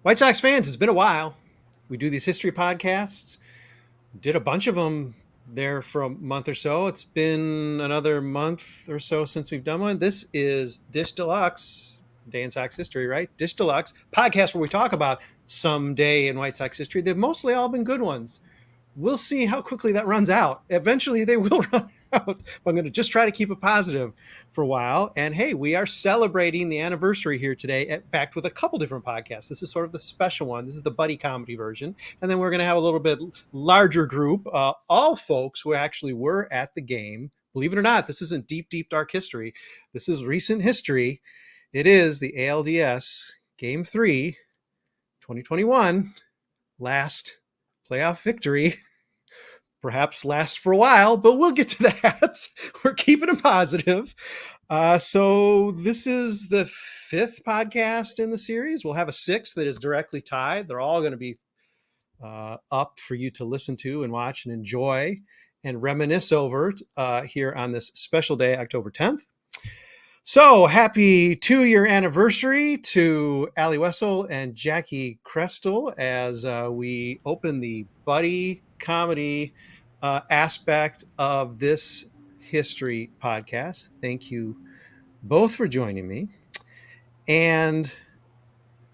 White Sox fans, it's been a while. We do these history podcasts. Did a bunch of them there for a month or so. It's been another month or so since we've done one. This is Dish Deluxe, Day in Sox History, right? Dish Deluxe podcast where we talk about some day in White Sox history. They've mostly all been good ones. We'll see how quickly that runs out. Eventually, they will run out. But I'm going to just try to keep it positive for a while. And hey, we are celebrating the anniversary here today, in fact, with a couple different podcasts. This is sort of the special one. This is the buddy comedy version. And then we're going to have a little bit larger group, all folks who actually were at the game. Believe it or not, this isn't deep, deep, dark history. This is recent history. It is the ALDS Game 3, 2021, last playoff victory. Perhaps last for a while, but we'll get to that. We're keeping it positive. So this is the 5th podcast in the series. We'll have a 6th that is directly tied. They're all going to be up for you to listen to and watch and enjoy and reminisce over here on this special day, October 10th. So happy 2-year anniversary to Allie Wesel and Jacki Krestel as we open the buddy comedy aspect of this history podcast. Thank you both for joining me. And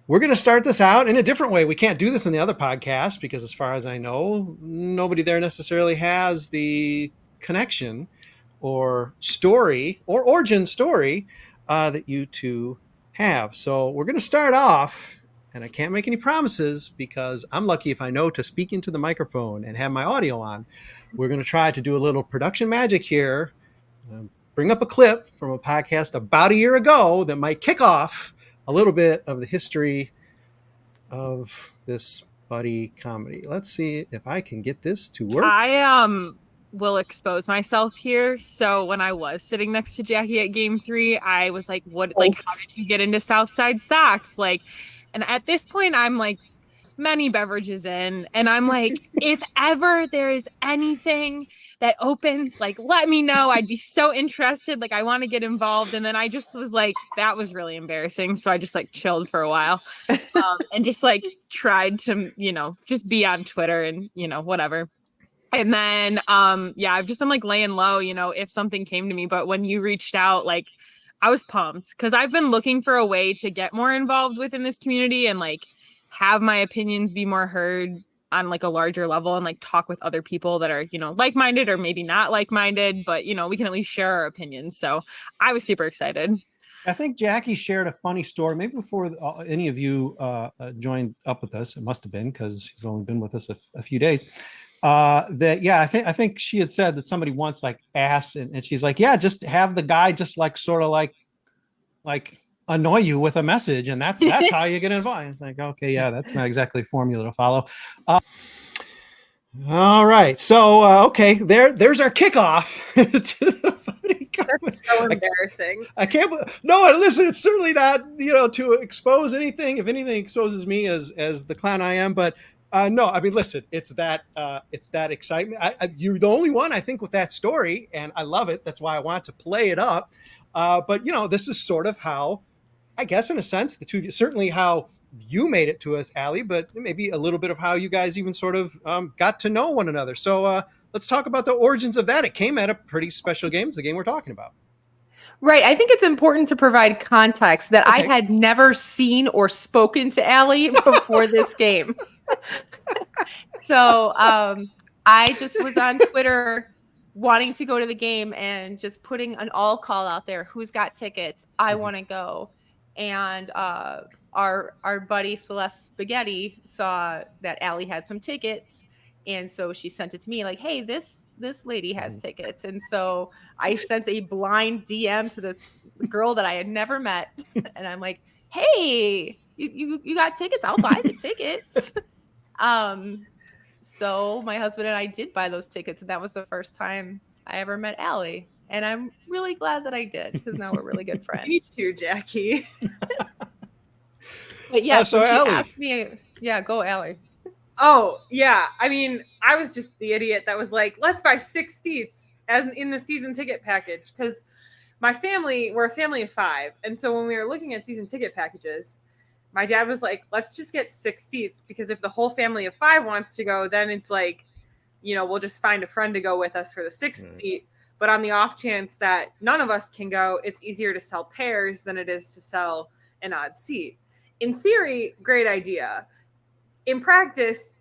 we're going to start this out in a different way. We can't do this in the other podcast because, as far as I know, nobody there necessarily has the connection or story or origin story that you two have. So we're going to start off, and I can't make any promises because I'm lucky if I know to speak into the microphone and have my audio on. We're going to try to do a little production magic here, bring up a clip from a podcast about a year ago that might kick off a little bit of the history of this buddy comedy. Let's see if I can get this to work. I will expose myself here. So when I was sitting next to Jacki at Game 3, I was like, how did you get into South Side Sox? And at this point, I'm like many beverages in, and I'm like, if ever there is anything that opens, let me know. I'd be so interested. I want to get involved. And then I just was like, that was really embarrassing. So I just chilled for a while and just tried to, just be on Twitter and, whatever. And then, I've just been laying low, if something came to me. But when you reached out, I was pumped because I've been looking for a way to get more involved within this community and have my opinions be more heard on a larger level and talk with other people that are, like-minded or maybe not like-minded, but, we can at least share our opinions. So I was super excited. I think Jacki shared a funny story, maybe before any of you joined up with us. It must have been because you've only been with us a few days. I think she had said that somebody once asked, and she's like, yeah, just have the guy just sort of annoy you with a message, and that's how you get involved. It's like, okay, yeah, that's not exactly a formula to follow. All right, so okay, there's our kickoff to the funny comment. That's so embarrassing. I can't. No, listen, it's certainly not to expose anything. If anything exposes me as the clown I am, but. No, I mean, listen, it's that excitement. You're the only one, I think, with that story, and I love it. That's why I want to play it up. But this is sort of how, I guess, in a sense, the two, certainly how you made it to us, Allie, but maybe a little bit of how you guys even sort of got to know one another. So let's talk about the origins of that. It came at a pretty special game. It's the game we're talking about. Right. I think it's important to provide context that I had never seen or spoken to Allie before this game. So I just was on Twitter wanting to go to the game and just putting an all call out there. Who's got tickets? I want to go. And our buddy Celeste Spaghetti saw that Allie had some tickets. And so she sent it to me hey, this lady has tickets. And so I sent a blind DM to the girl that I had never met. And I'm like, hey, you got tickets? I'll buy the tickets. So my husband and I did buy those tickets. And that was the first time I ever met Allie. And I'm really glad that I did because now we're really good friends. Me too, Jacki. But yeah, so Allie. Asked me, yeah, go Allie. Oh, yeah. I mean, I was just the idiot that was like, let's buy 6 seats as in the season ticket package. Because we're a family of 5. And so when we were looking at season ticket packages, my dad was like, let's just get 6 seats, because if the whole family of 5 wants to go, then it's like, you know, we'll just find a friend to go with us for the 6th seat. But on the off chance that none of us can go, it's easier to sell pairs than it is to sell an odd seat. In theory, great idea. In practice,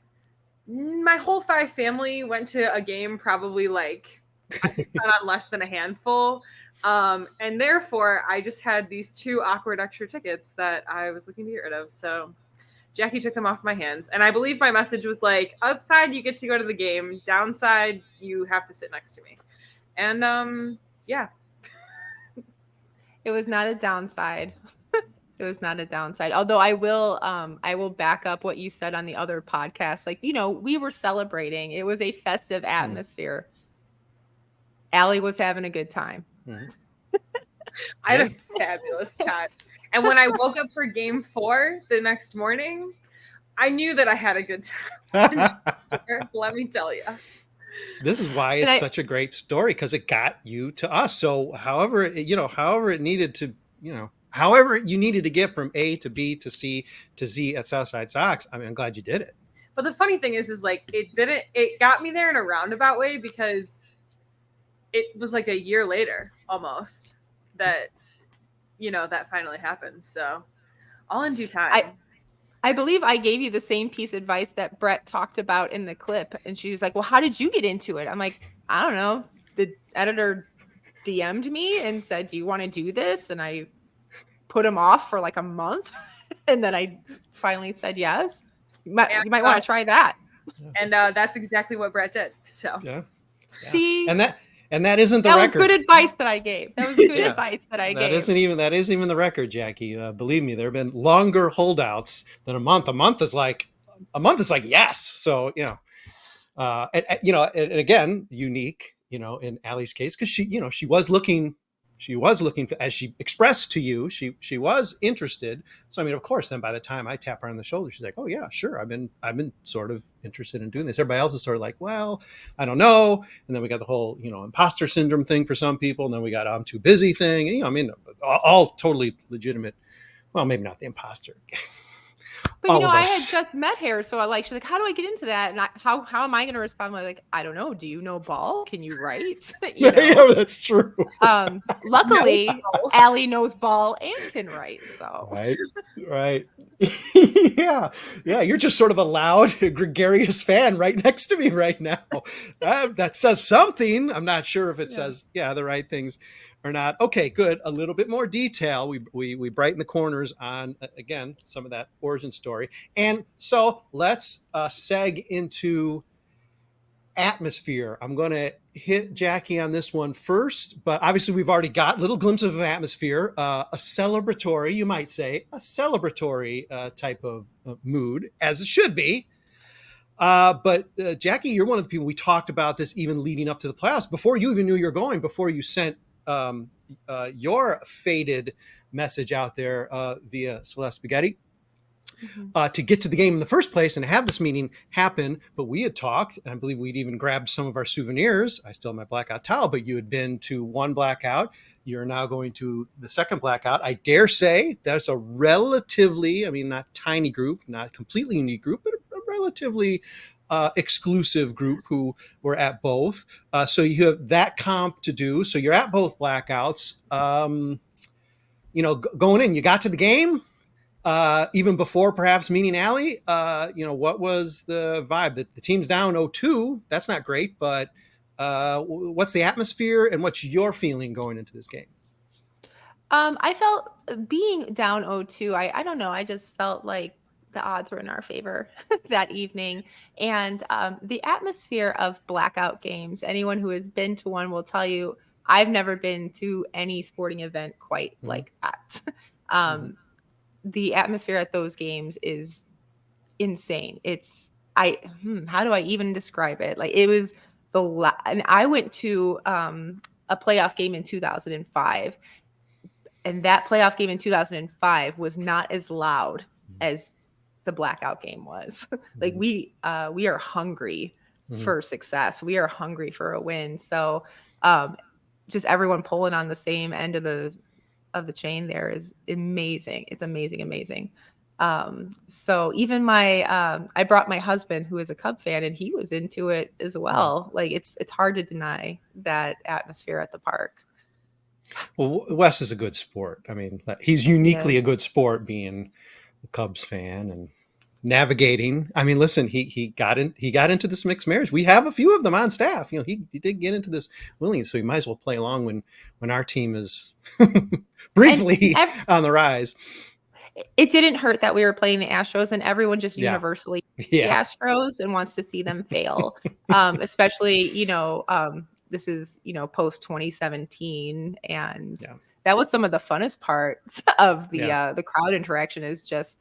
my whole 5 family went to a game probably like on less than a handful. And therefore, I just had these 2 awkward extra tickets that I was looking to get rid of. So Jacki took them off my hands. And I believe my message was like, upside, you get to go to the game. Downside, you have to sit next to me. And yeah. It was not a downside. It was not a downside. Although I will back up what you said on the other podcast. Like, you know, we were celebrating. It was a festive atmosphere. Allie was having a good time. I had a fabulous time. And when I woke up for game 4 the next morning, I knew that I had a good time. Let me tell you. This is why it's such a great story, because it got you to us. So however it needed to, however you needed to get from A to B to C to Z at South Side Sox, I mean, I'm glad you did it. But the funny thing is like, it got me there in a roundabout way, because it was like a year later almost that, that finally happened. So all in due time. I believe I gave you the same piece of advice that Brett talked about in the clip. And she was like, well, how did you get into it? I'm like, I don't know. The editor DM'd me and said, do you want to do this? And I put him off for like a month. And then I finally said yes. You might want to try that. And that's exactly what Brett did. So yeah. See? And that isn't the record. That was good advice that I gave. That was good advice that I gave. That isn't even the record, Jacki. Believe me, there have been longer holdouts than a month. A month is like yes. So, and again, unique, in Allie's case, because she was looking for, as she expressed to you, she was interested. So, I mean, of course, then by the time I tap her on the shoulder, she's like, oh yeah, sure. I've been sort of interested in doing this. Everybody else is sort of like, well, I don't know. And then we got the whole, imposter syndrome thing for some people. And then we got I'm too busy thing. And, I mean, all totally legitimate. Well, maybe not the imposter. But I had just met her, so she's like, "How do I get into that?" And how am I going to respond? I'm like, "I don't know. Do you know ball? Can you write?" Yeah, that's true. Luckily, Allie knows ball and can write. So right. yeah. You're just sort of a loud, gregarious fan right next to me right now. That says something. I'm not sure if it says the right things or not. Okay, good. A little bit more detail. We brighten the corners on, again, some of that origin story. And so let's seg into atmosphere. I'm going to hit Jacki on this one first, but obviously we've already got little glimpses of atmosphere, a celebratory, you might say, a celebratory type of mood, as it should be. But Jacki, you're one of the people, we talked about this even leading up to the playoffs, before you even knew you were going, before you sent your faded message out there via Celeste Spaghetti to get to the game in the first place and have this meeting happen. But we had talked, and I believe we'd even grabbed some of our souvenirs. I still have my Blackout towel, but you had been to one Blackout. You're now going to the second Blackout. I dare say that's a relatively, not tiny group, not completely unique group, but a relatively exclusive group who were at both. So you have that comp to do. So you're at both Blackouts. Going in, you got to the game even before perhaps meeting Allie. What was the vibe? The team's down 0-2. That's not great, but what's the atmosphere and what's your feeling going into this game? I felt being down 0-2. I don't know. I just felt like the odds were in our favor that evening. And the atmosphere of Blackout games, anyone who has been to one will tell you, I've never been to any sporting event quite like that. The atmosphere at those games is insane. How do I even describe it? Like, it was and I went to a playoff game in 2005, and that playoff game in 2005 was not as loud as the Blackout game was. Like, we are hungry for success. We are hungry for a win. So just everyone pulling on the same end of the chain there is amazing. It's amazing. So even I brought my husband, who is a Cub fan, and he was into it as well. Like it's hard to deny that atmosphere at the park. Well, Wes is a good sport. I mean, he's uniquely a good sport, being a Cubs fan and navigating. I mean, listen, he got into this mixed marriage. We have a few of them on staff. You know, he did get into this willingly, so he might as well play along when our team is briefly on the rise. It didn't hurt that we were playing the Astros, and everyone just universally the Astros and wants to see them fail. Especially, this is, post 2017, and that was some of the funnest parts of the crowd interaction, is just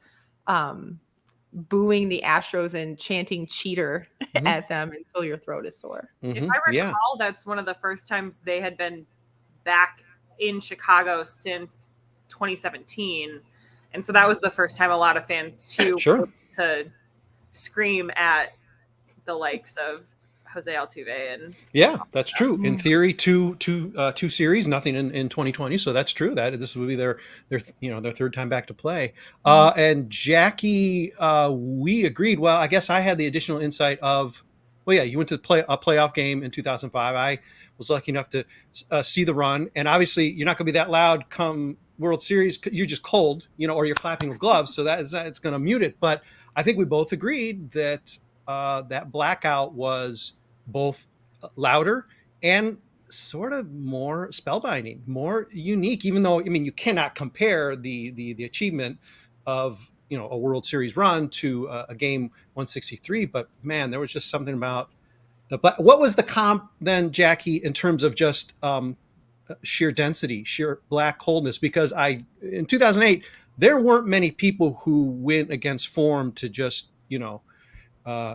booing the Astros and chanting cheater at them until your throat is sore. If I recall, that's one of the first times they had been back in Chicago since 2017. And so that was the first time a lot of fans too to scream at the likes of Jose Altuve and that's true. In theory, two series, nothing in 2020, so that's true. That this would be their third time back to play. And Jacki, we agreed. Well, I guess I had the additional insight of, you went to a playoff game in 2005. I was lucky enough to see the run, and obviously you're not going to be that loud come World Series. You're just cold, or you're clapping with gloves, so it's going to mute it. But I think we both agreed that that Blackout was both louder and sort of more spellbinding, more unique, even though, I mean, you cannot compare the achievement of, a World Series run to a game 163. But man, there was just something about what was the comp then, Jacki, in terms of just sheer density, sheer black coldness? Because in 2008, there weren't many people who went against form to just,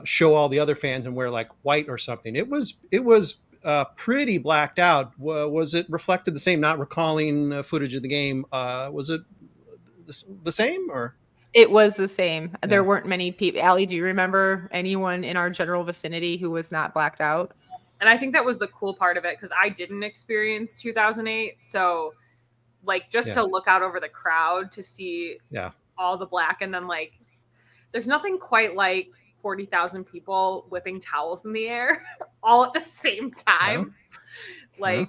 show all the other fans and wear like white or something. It was pretty blacked out. Was it reflected the same? Not recalling footage of the game. Was it the same, or? It was the same. Yeah. There weren't many people. Allie, do you remember anyone in our general vicinity who was not blacked out? And I think that was the cool part of it, because I didn't experience 2008. So to look out over the crowd to see all the black, and then there's nothing quite like 40,000 people whipping towels in the air all at the same time.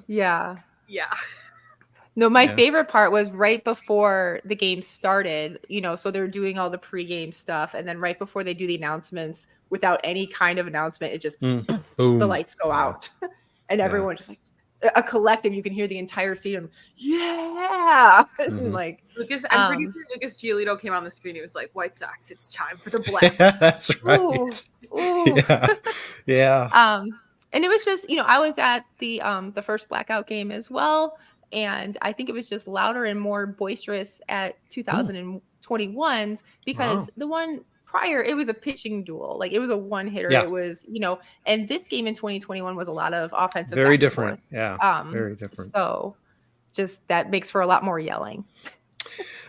Yeah. No, my favorite part was right before the game started, so they're doing all the pregame stuff. And then right before they do the announcements, without any kind of announcement, it just, boom, the lights go out. And everyone just a collective, you can hear the entire stadium. Yeah. And Lucas, I'm pretty sure Lucas Giolito came on the screen. He was like, "White Sox, it's time for the black." That's right. Ooh. Yeah. And it was just, I was at the first Blackout game as well. And I think it was just louder and more boisterous at 2021's, because the one prior, it was a pitching duel. It was a one hitter. It was, and this game in 2021 was a lot of offensive. Very different. Yeah. Very different. So just that makes for a lot more yelling.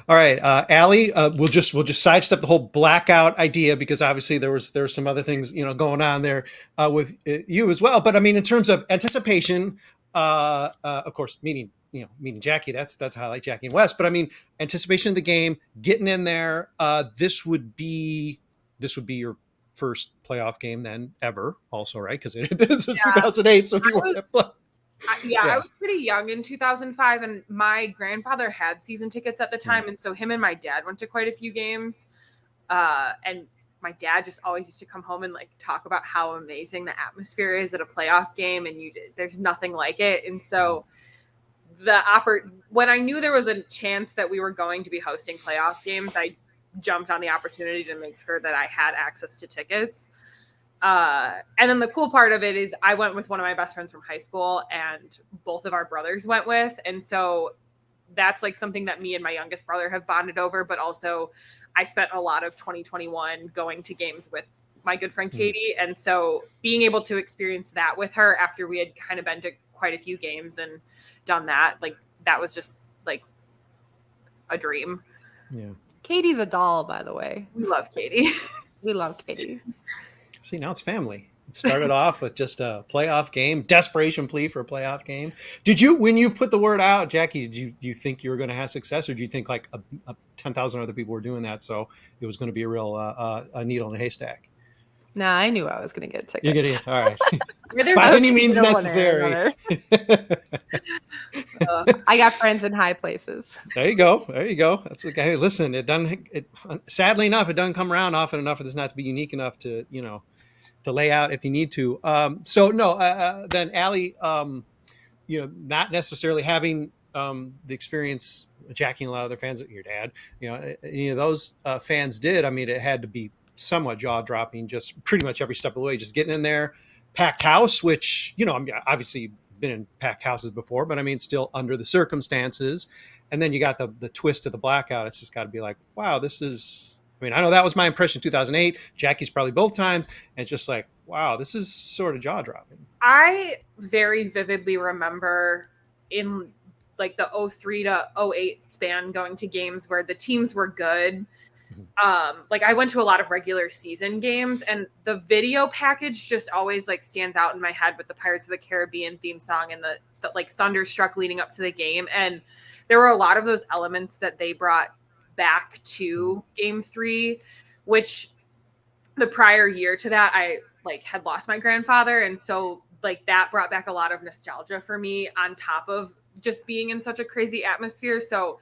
All right, Allie, we'll just sidestep the whole Blackout idea, because obviously there were some other things, going on there with you as well. But I mean, in terms of anticipation, of course, meaning Jacki, that's how I like Jacki and Wes. But I mean, anticipation of the game, getting in there. This would be your first playoff game then ever, also, right? Because it is 2008. So I was pretty young in 2005, and my grandfather had season tickets at the time, and so him and my dad went to quite a few games. And my dad just always used to come home and talk about how amazing the atmosphere is at a playoff game, and there's nothing like it. And so when I knew there was a chance that we were going to be hosting playoff games, I jumped on the opportunity to make sure that I had access to tickets. And then the cool part of it is I went with one of my best friends from high school, and both of our brothers went with. And so that's something that me and my youngest brother have bonded over, but also I spent a lot of 2021 going to games with my good friend Katie. And so being able to experience that with her after we had kind of been to quite a few games and done that, that was just a dream. Yeah. Katie's a doll, by the way. We love Katie. We love Katie. See, now it's family. It started off with just a playoff game, desperation plea for a playoff game. Did you, when you put the word out, Jacki, do you think you were going to have success, or do you think like 10,000 other people were doing that, so it was going to be a real a needle in a haystack? Nah, I knew I was going to get You're tickets. getting all right. There's By no any means secret one or necessary. I got friends in high places. There you go. There you go. That's okay. Hey, listen, it doesn't. Sadly enough, it doesn't come around often enough for this not to be unique enough to to lay out if you need to. So no, then Allie, not necessarily having the experience Jacki and a lot of other fans, your dad, any of those fans did. I mean, it had to be somewhat jaw dropping, just pretty much every step of the way, just getting in there, packed house, which, I mean, obviously been in packed houses before, but I mean, still under the circumstances. And then you got the twist of the blackout. It's just got to be like, wow, this is, I mean, I know that was my impression in 2008. Jacki's probably both times. And it's just like, wow, this is sort of jaw dropping. I very vividly remember in like the 03 to 08 span going to games where the teams were good. Like I went to a lot of regular season games, and the video package just always like stands out in my head with the Pirates of the Caribbean theme song and the like thunderstruck leading up to the game. And there were a lot of those elements that they brought back to Game 3, which the prior year to that, I like had lost my grandfather. And so like that brought back a lot of nostalgia for me on top of just being in such a crazy atmosphere. So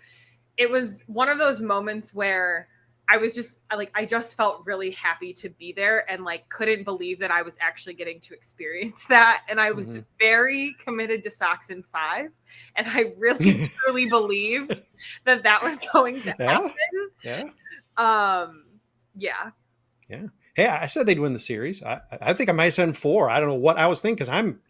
it was one of those moments where I just felt really happy to be there and like couldn't believe that I was actually getting to experience that. And I was very committed to Sox in 5. And I really, truly believed that was going to happen. Yeah. Yeah. Hey, I said they'd win the series. I think I might have said 4. I don't know what I was thinking, because I'm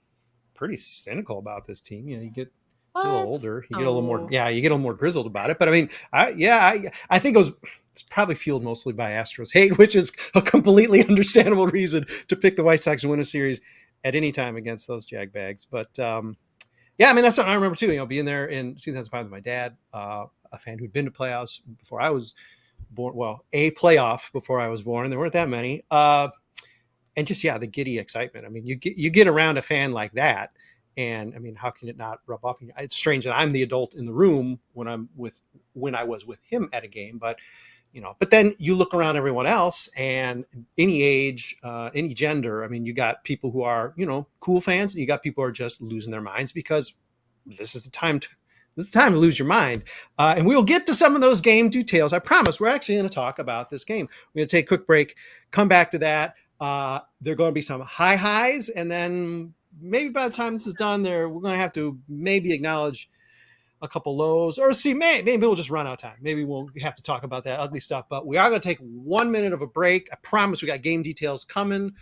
pretty cynical about this team. You get a little older, you get a little more, you get a little more grizzled about it. But I mean, I think it's probably fueled mostly by Astros hate, which is a completely understandable reason to pick the White Sox and win a series at any time against those Jagbags. But I mean, that's something I remember too, being there in 2005 with my dad, a fan who'd been to playoffs before I was born. Well, a playoff before I was born. There weren't that many. And just, the giddy excitement. I mean, you get around a fan like that, and I mean, how can it not rub off? It's strange that I'm the adult in the room when I was with him at a game, but then you look around everyone else, and any age, any gender. I mean, you got people who are, cool fans, and you got people who are just losing their minds, because this is the time to lose your mind. And we'll get to some of those game details. I promise. We're actually going to talk about this game. We're going to take a quick break, come back to that. There are going to be some high highs, and then maybe by the time this is done, we're going to have to maybe acknowledge a couple lows, or maybe we'll just run out of time. Maybe we'll have to talk about that ugly stuff, but we are going to take 1 minute of a break. I promise we got game details coming,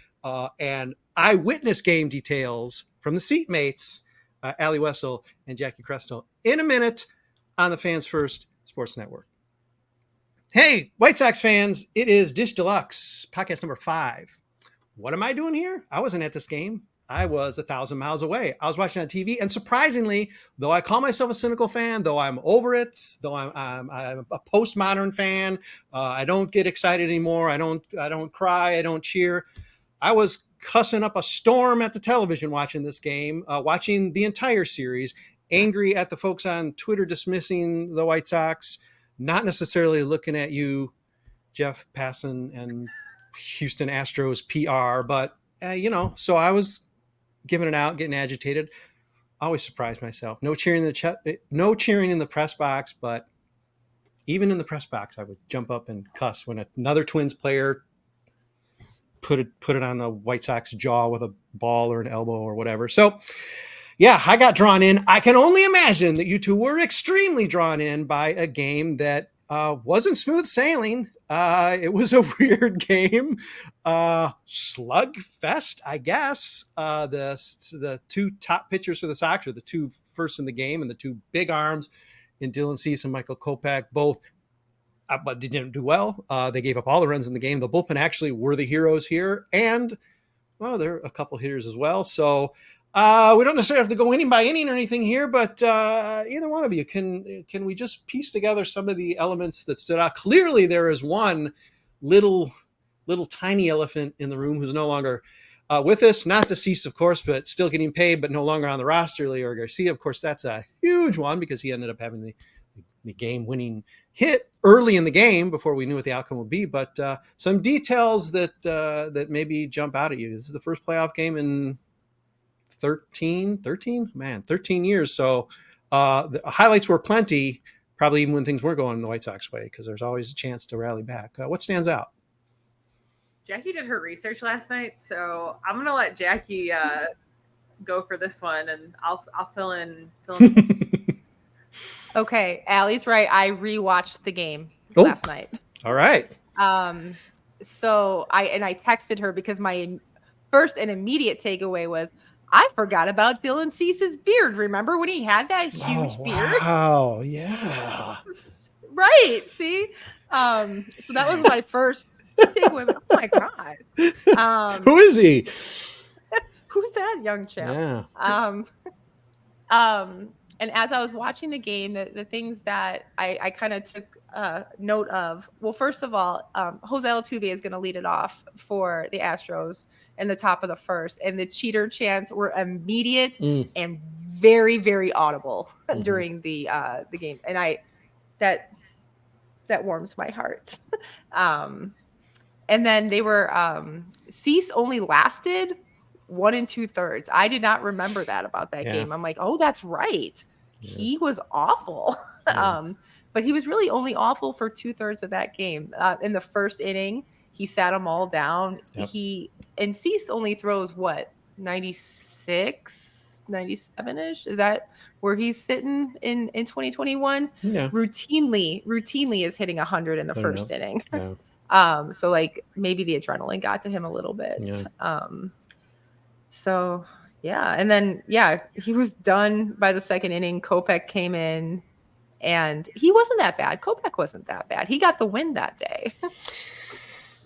and eyewitness game details from the seatmates, Allie Wesel and Jacki Krestel, in a minute on the Fans First Sports Network. Hey, White Sox fans, it is Dish Deluxe, podcast number 5. What am I doing here? I wasn't at this game. I was 1,000 miles away. I was watching on TV, and surprisingly, though I call myself a cynical fan, though I'm over it, though I'm a postmodern fan, I don't get excited anymore. I don't cry. I don't cheer. I was cussing up a storm at the television watching this game, watching the entire series, angry at the folks on Twitter dismissing the White Sox, not necessarily looking at you, Jeff Passan and Houston Astros PR, but so I was giving it out, getting agitated. I always surprise myself. No cheering in the press box, but even in the press box, I would jump up and cuss when another Twins player put it on a White Sox jaw with a ball or an elbow or whatever. So I got drawn in. I can only imagine that you two were extremely drawn in by a game that wasn't smooth sailing. It was a weird game, slugfest, I guess. The two top pitchers for the Sox, or the two first in the game, and the two big arms in Dylan Cease and Michael Kopech, both but didn't do well. They gave up all the runs in the game. The bullpen actually were the heroes here, and there are a couple hitters as well. So we don't necessarily have to go inning by inning or anything here, but either one of you, can we just piece together some of the elements that stood out? Clearly, there is one little tiny elephant in the room who's no longer With us, not deceased, of course, but still getting paid, but no longer on the roster, Leo Garcia. Of course, that's a huge one because he ended up having the game-winning hit early in the game before we knew what the outcome would be. But some details that maybe jump out at you. This is the first playoff game in 13 years. So the highlights were plenty, probably even when things weren't going the White Sox way, because there's always a chance to rally back. What stands out? Jacki did her research last night, so I'm gonna let Jacki go for this one, and I'll fill in. Okay, Allie's right. I rewatched the game last night. All right. So I texted her because my first and immediate takeaway was I forgot about Dylan Cease's beard. Remember when he had that huge beard? Wow, yeah. Right. See? So that was my first takeaway. Oh my God. Who is he? Who's that young chap? Yeah. And as I was watching the game, the things that I kind of took note of, well, first of all, Jose Altuve is going to lead it off for the Astros in the top of the first, and the cheater chants were immediate and very, very audible during the game, and that warms my heart. And then they were Cease only lasted 1 2/3. I did not remember that about that game. I'm like, oh, that's right. Yeah. He was awful. Yeah. But he was really only awful for 2/3 of that game. In the first inning, he sat them all down. Yep. And Cease only throws what, 96, 97-ish? Is that where he's sitting in 2021? Yeah. Routinely is hitting 100 in the first inning. Yeah. So like maybe the adrenaline got to him a little bit. Yeah. So yeah, and then he was done by the second inning. Kopech came in, and he wasn't that bad. Kopech wasn't that bad. He got the win that day.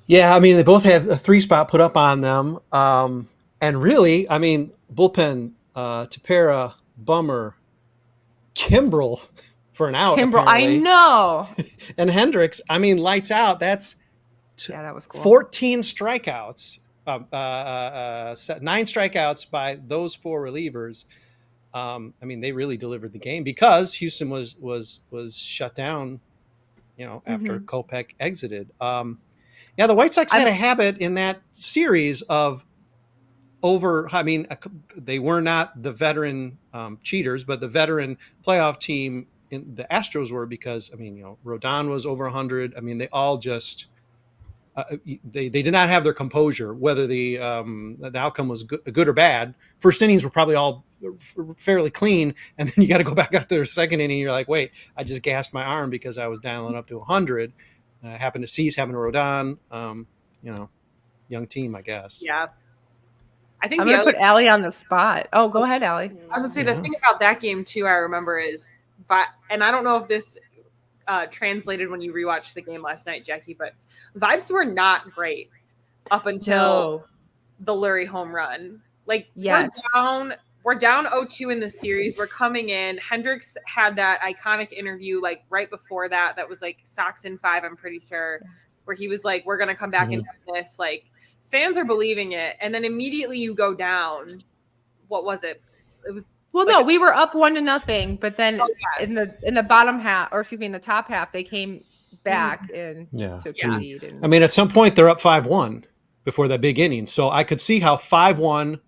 Yeah, I mean, they both had a 3-spot put up on them, and really, I mean, bullpen Tepera, Bummer, Kimbrel for an out. Kimbrel, apparently. I know. And Hendricks, I mean, lights out. That's that was cool. 14 strikeouts. 9 strikeouts by those 4 relievers. I mean, they really delivered the game because Houston was shut down, after Kopech exited. The White Sox had a habit in that series of they were not the veteran cheaters, but the veteran playoff team in the Astros were, because, Rodon was over 100. I mean, they all just, they did not have their composure, whether the outcome was good or bad. First innings were probably all fairly clean, and then you got to go back out to the second inning. You're like, wait, I just gassed my arm because I was dialing up to 100. Happened to Cease, happened to Rodon. Young team, I guess. Yeah. I think I'm going to put Allie on the spot. Oh, go ahead, Allie. I was going to say, the thing about that game, too, I remember is, and I don't know if this translated when you rewatched the game last night, Jacki, but vibes were not great up until the Lurie home run. Like, yes. We're down 0-2 in the series. We're coming in. Hendricks had that iconic interview like right before that was like Sox in 5, I'm pretty sure, where he was like, we're going to come back and win this. Like, fans are believing it. And then immediately you go down. What was it? It was we were up 1-0, but then in the bottom half, or excuse me, in the top half, they came back and took the lead. And, I mean, at some point they're up 5-1 before that big inning. So I could see how 5-1,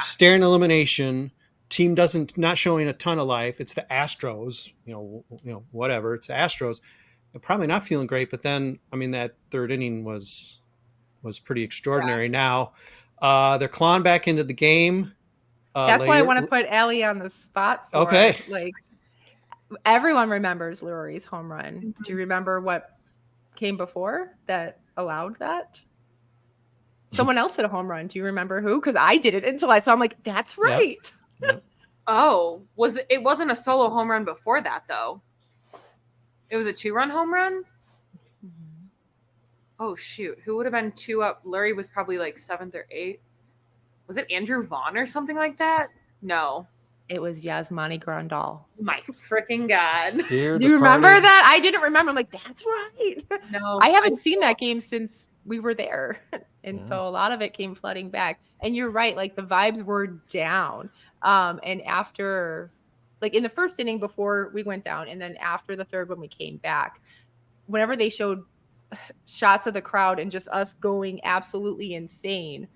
staring elimination, team not showing a ton of life. It's the Astros, whatever. It's the Astros. They're probably not feeling great, but then, I mean, that third inning was pretty extraordinary. Now they're clawing back into the game. That's why I want to put Allie on the spot. Okay. Like, everyone remembers Lurie's home run. Do you remember what came before that allowed that? Someone else hit a home run. Do you remember who? Because I did it until I saw. I'm like, that's right. Yep. Oh, it wasn't a solo home run before that though. It was a 2-run home run. Mm-hmm. Oh shoot, who would have been 2 up? Lurie was probably like 7th or 8th. Was it Andrew Vaughn or something like that? No. It was Yasmani Grandal. My freaking God. Do you remember that? I didn't remember. I'm like, that's right. No. I haven't seen that game since we were there. And so a lot of it came flooding back. And you're right, like the vibes were down. And after, like in the first inning before we went down, and then after the third when we came back, whenever they showed shots of the crowd and just us going absolutely insane,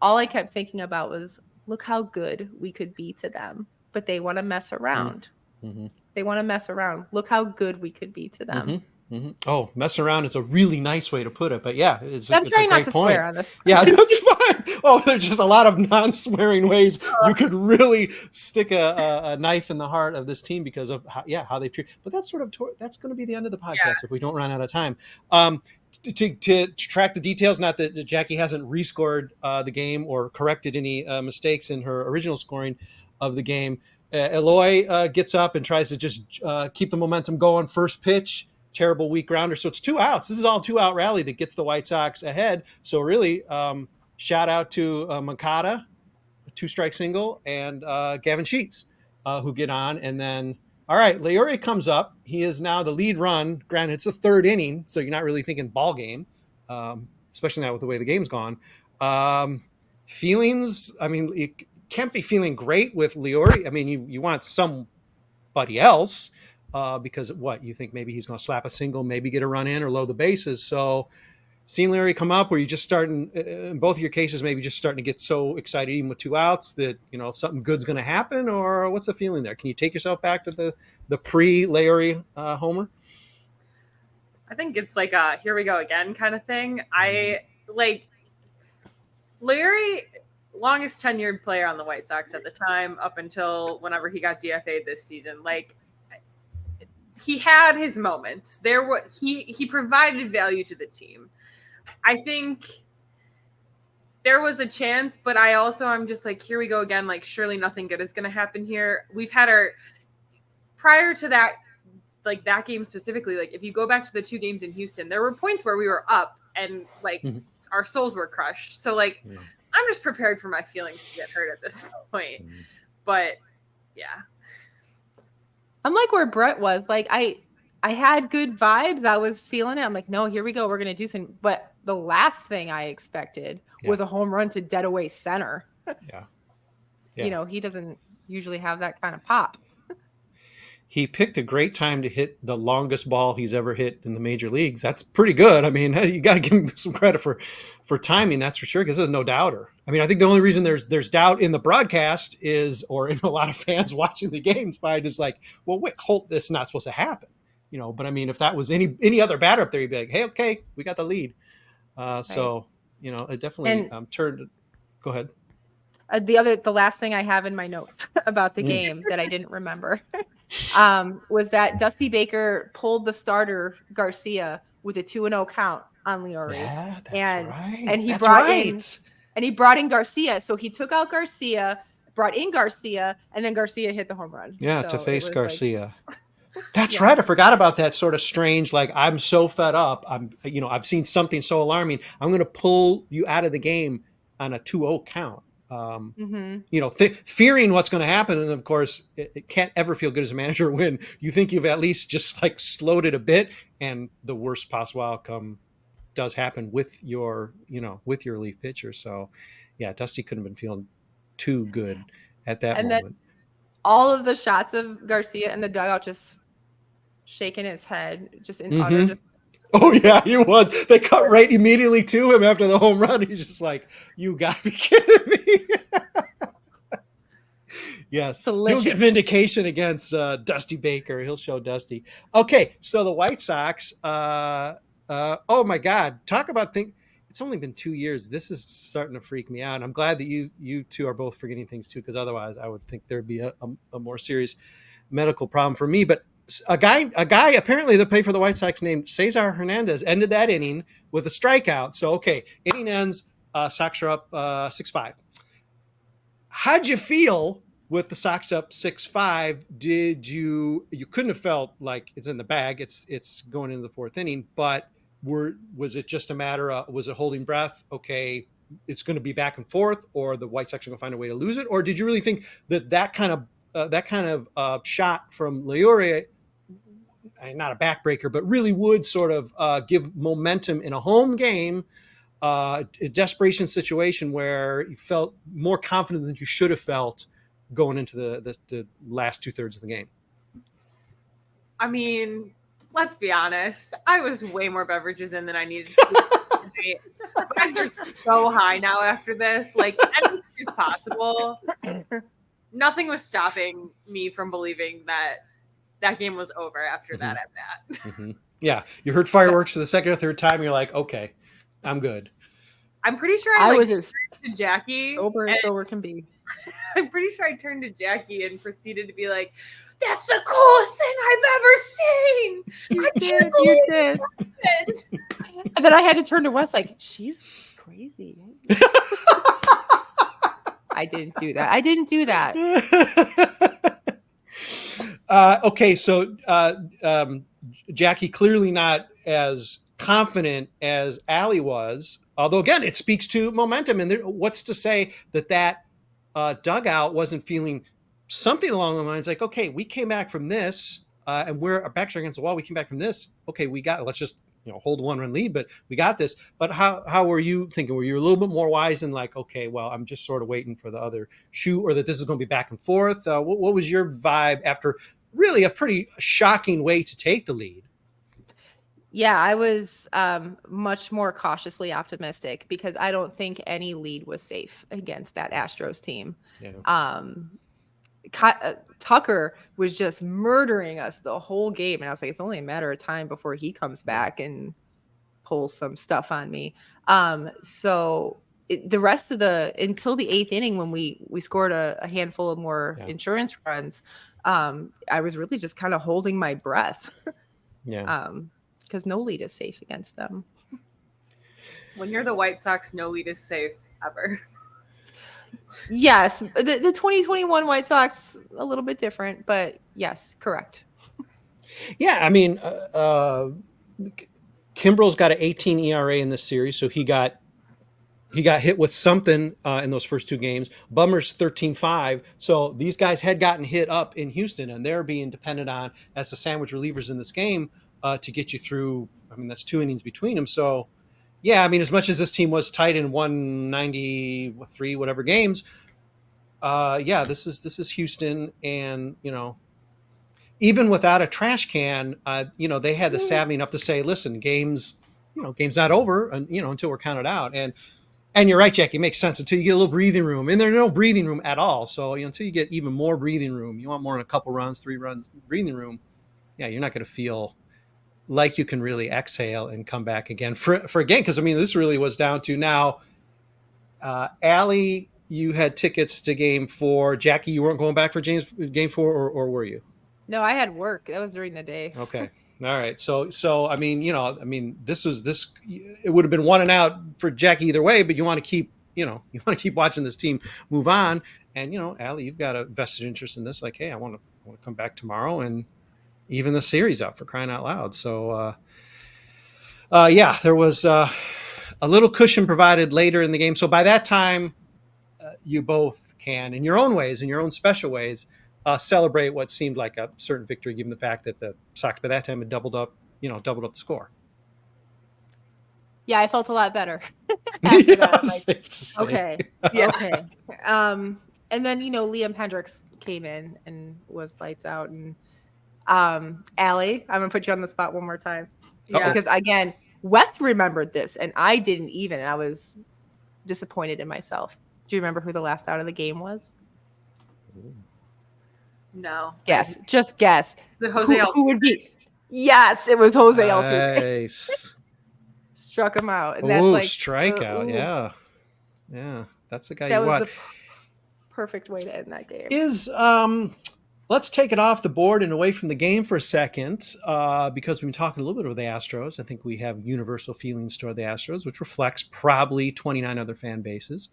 all I kept thinking about was, look how good we could be to them. But they want to mess around. Mm-hmm. They want to mess around. Look how good we could be to them. Mm-hmm. Mm-hmm. Oh, mess around is a really nice way to put it, but yeah, it's I'm a trying great not to point. swear on this. Yeah, that's fine. Oh, there's just a lot of non-swearing ways you could really stick a knife in the heart of this team because of how they treat. But that's sort of that's going to be the end of the podcast if we don't run out of time. To track the details, not that Jacki hasn't rescored the game or corrected any mistakes in her original scoring of the game. Eloy gets up and tries to just keep the momentum going. First pitch, terrible weak grounder. So it's 2 outs. This is all 2-out rally that gets the White Sox ahead. So really, shout out to Makata, a 2-strike single, and Gavin Sheets, who get on. And then, all right, Leori comes up. He is now the lead run. Granted, it's the 3rd inning, so you're not really thinking ball game, especially now with the way the game's gone. Feelings, I mean, you can't be feeling great with Leori. I mean, you want somebody else. Because what you think maybe he's going to slap a single, maybe get a run in or load the bases. So seeing Larry come up, where you just starting in both of your cases, maybe just starting to get so excited even with 2 outs that something good's going to happen, or what's the feeling there? Can you take yourself back to the pre-Larry homer? I think it's like a here we go again kind of thing. I like Larry, longest tenured player on the White Sox at the time, up until whenever he got DFA'd this season. Like, he had his moments. He provided value to the team. I think there was a chance, but I'm just like, here we go again. Like, surely nothing good is going to happen here. We've had prior to that, like that game specifically, like if you go back to the 2 games in Houston, there were points where we were up and like our souls were crushed. So like, I'm just prepared for my feelings to get hurt at this point. But yeah. I'm like where Brett was. Like I had good vibes. I was feeling it. I'm like, no, here we go. We're gonna do something. But the last thing I expected was a home run to dead away center. Yeah. He doesn't usually have that kind of pop. He picked a great time to hit the longest ball he's ever hit in the major leagues. That's pretty good. I mean, you got to give him some credit for timing. That's for sure. Because there's no doubter. I mean, I think the only reason there's doubt in the broadcast or in a lot of fans watching the games, probably just like, well, wait, this is not supposed to happen. But I mean, if that was any other batter up there, you'd be like, hey, okay, we got the lead. Right. So, it definitely turned. Go ahead. The last thing I have in my notes about the game that I didn't remember was that Dusty Baker pulled the starter Garcia with a 2-0 count on Leori. Yeah, that's right. And he that's brought in Garcia. So he took out Garcia, brought in Garcia, and then Garcia hit the home run. Yeah, so to face Garcia. That's right. I forgot about that sort of strange, like, I'm so fed up. I've seen something so alarming. I'm going to pull you out of the game on a 2-0 count. Fearing what's going to happen. And of course, it can't ever feel good as a manager when you think you've at least just like slowed it a bit, and the worst possible outcome does happen with your relief pitcher. So yeah, Dusty couldn't have been feeling too good at that moment. Then all of the shots of Garcia in the dugout just shaking his head, just in utter just. Oh yeah, he was. They cut right immediately to him after the home run. He's just like, "You gotta be kidding me!" Yes, delicious. He'll get vindication against Dusty Baker. He'll show Dusty. Okay, so the White Sox. Oh my God, talk about things. It's only been 2 years. This is starting to freak me out. I'm glad that you two are both forgetting things too, because otherwise I would think there'd be a more serious medical problem for me. But a guy apparently that played for the White Sox named Cesar Hernandez ended that inning with a strikeout. So, okay, inning ends, Sox are up 6-5. How'd you feel with the Sox up 6-5? You couldn't have felt like it's in the bag. It's going into the 4th inning, but was it just a matter of, was it holding breath? Okay, it's going to be back and forth, or the White Sox are going to find a way to lose it? Or did you really think that kind of shot from Leori, not a backbreaker, but really would sort of give momentum in a home game a desperation situation where you felt more confident than you should have felt going into the last 2/3 of the game? I mean, let's be honest. I was way more beverages in than I needed to. Vibes are so high now after this. Like, anything is possible. Nothing was stopping me from believing that game was over after that at bat. Mm-hmm. Yeah. You heard fireworks for the second or third time. And you're like, okay, I'm good. I'm pretty sure I I was turned as to Jacki. sober as sober can be. I'm pretty sure I turned to Jacki and proceeded to be like, "That's the coolest thing I've ever seen." You did. And then I had to turn to Wes like, she's crazy. I didn't do that. Okay, so Jacki clearly not as confident as Allie was, although again, it speaks to momentum. And what's to say that dugout wasn't feeling something along the lines like, okay, we came back from this, and we're our backs are against the wall. We came back from this. Okay, let's just hold a 1-run lead, but we got this. But how were you thinking? Were you a little bit more wise and like, okay, well, I'm just sort of waiting for the other shoe, or that this is going to be back and forth? What was your vibe after really a pretty shocking way to take the lead? Yeah, I was much more cautiously optimistic because I don't think any lead was safe against that Astros team. Yeah. Tucker was just murdering us the whole game. And I was like, it's only a matter of time before he comes back and pulls some stuff on me. So the rest of until the 8th inning, when we scored a handful of more insurance runs, I was really just kind of holding my breath. Yeah. Because no lead is safe against them. When you're the White Sox, no lead is safe ever. Yes, the 2021 White Sox, a little bit different, but yes, correct. Yeah, I mean, Kimbrel's got an 18 ERA in this series, so he got hit with something in those first 2 games. Bummer's 13.5, so these guys had gotten hit up in Houston, and they're being depended on as the sandwich relievers in this game to get you through. I mean, that's 2 innings between them. So, yeah, I mean, as much as this team was tight in 193 whatever games, this is Houston, and even without a trash can, they had the savvy enough to say, listen, game's not over, and until we're counted out. And you're right, Jacki, it makes sense until you get a little breathing room, and there's no breathing room at all. So until you get even more breathing room, you want more than a couple runs, 3 runs breathing room. Yeah, you're not going to feel like you can really exhale and come back again for again. Because I mean, this really was down to now. Allie, you had tickets to Game 4. Jacki, you weren't going back for Game 4, or were you? No, I had work. That was during the day. Okay. All right. So I mean, this it would have been 1 and out for Jacki either way, but you want to keep watching this team move on. And Allie, you've got a vested interest in this. Like, hey, I want to come back tomorrow and even the series up, for crying out loud. So there was a little cushion provided later in the game. So by that time, you both can, in your own ways, in your own special ways, celebrate what seemed like a certain victory, given the fact that the Sox by that time had doubled up the score. Yeah, I felt a lot better after that. Safe to say. Okay. Yeah. Okay. And then Liam Hendricks came in and was lights out. And Allie, I'm gonna put you on the spot one more time. Yeah. Because again, Wes remembered this and I didn't even, and I was disappointed in myself. Do you remember who the last out of the game was? No. Guess. Just guess. Is it Jose who would be? Yes, it was Jose Altuve. Nice. Struck him out. And that's strikeout. Yeah. That's the guy you want. The perfect way to end that game. Let's take it off the board and away from the game for a second, because we've been talking a little bit about the Astros. I think we have universal feelings toward the Astros, which reflects probably 29 other fan bases.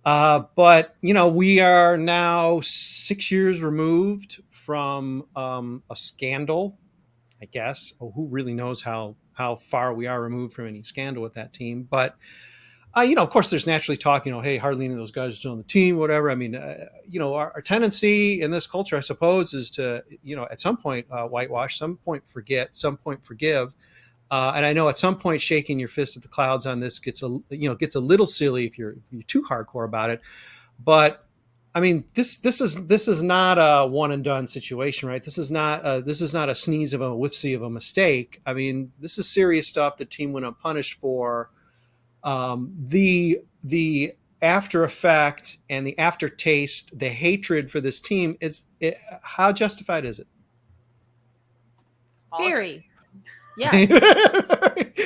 But we are now 6 years removed from a scandal, I guess. Who really knows how far we are removed from any scandal with that team? But of course, there's naturally talk. Hey, hardly any of those guys are still on the team, whatever. I mean, our tendency in this culture, I suppose, is to at some point whitewash, some point forget, some point forgive. And I know at some point shaking your fist at the clouds on this gets a little silly if you're too hardcore about it. But I mean, this is not a one and done situation, right? This is not a sneeze of a whoopsie of a mistake. I mean, this is serious stuff. The team went unpunished for. The after effect and the aftertaste, the hatred for this team how justified is it? Very. Yeah.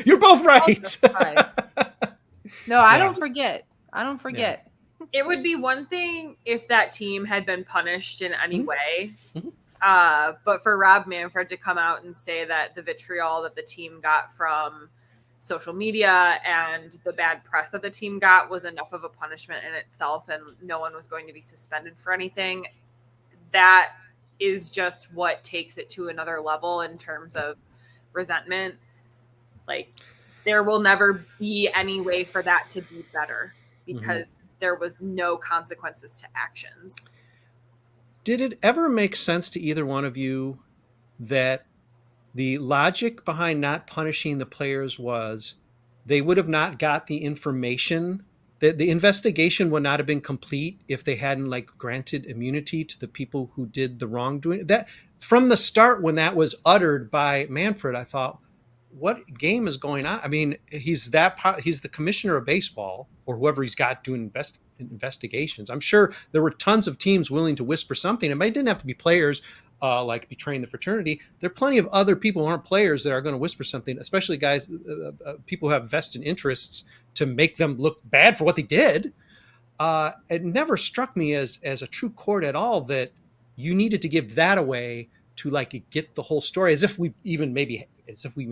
You're both right. No, I don't forget. It would be one thing if that team had been punished in any way. But for Rob Manfred to come out and say that the vitriol that the team got from social media and the bad press that the team got was enough of a punishment in itself, and no one was going to be suspended for anything, that is just what takes it to another level in terms of resentment. Like, there will never be any way for that to be better because there was no consequences to actions. Did it ever make sense to either one of you that the logic behind not punishing the players was they would have not got the information, that the investigation would not have been complete if they hadn't granted immunity to the people who did the wrongdoing? That from the start, when that was uttered by Manfred, I thought, what game is going on? I mean, he's the commissioner of baseball, or whoever he's got doing investigations. I'm sure there were tons of teams willing to whisper something. It didn't have to be players like betraying the fraternity. There are plenty of other people who aren't players that are going to whisper something, especially guys, people who have vested interests to make them look bad for what they did. It never struck me as a true court at all that you needed to give that away to get the whole story, as if we even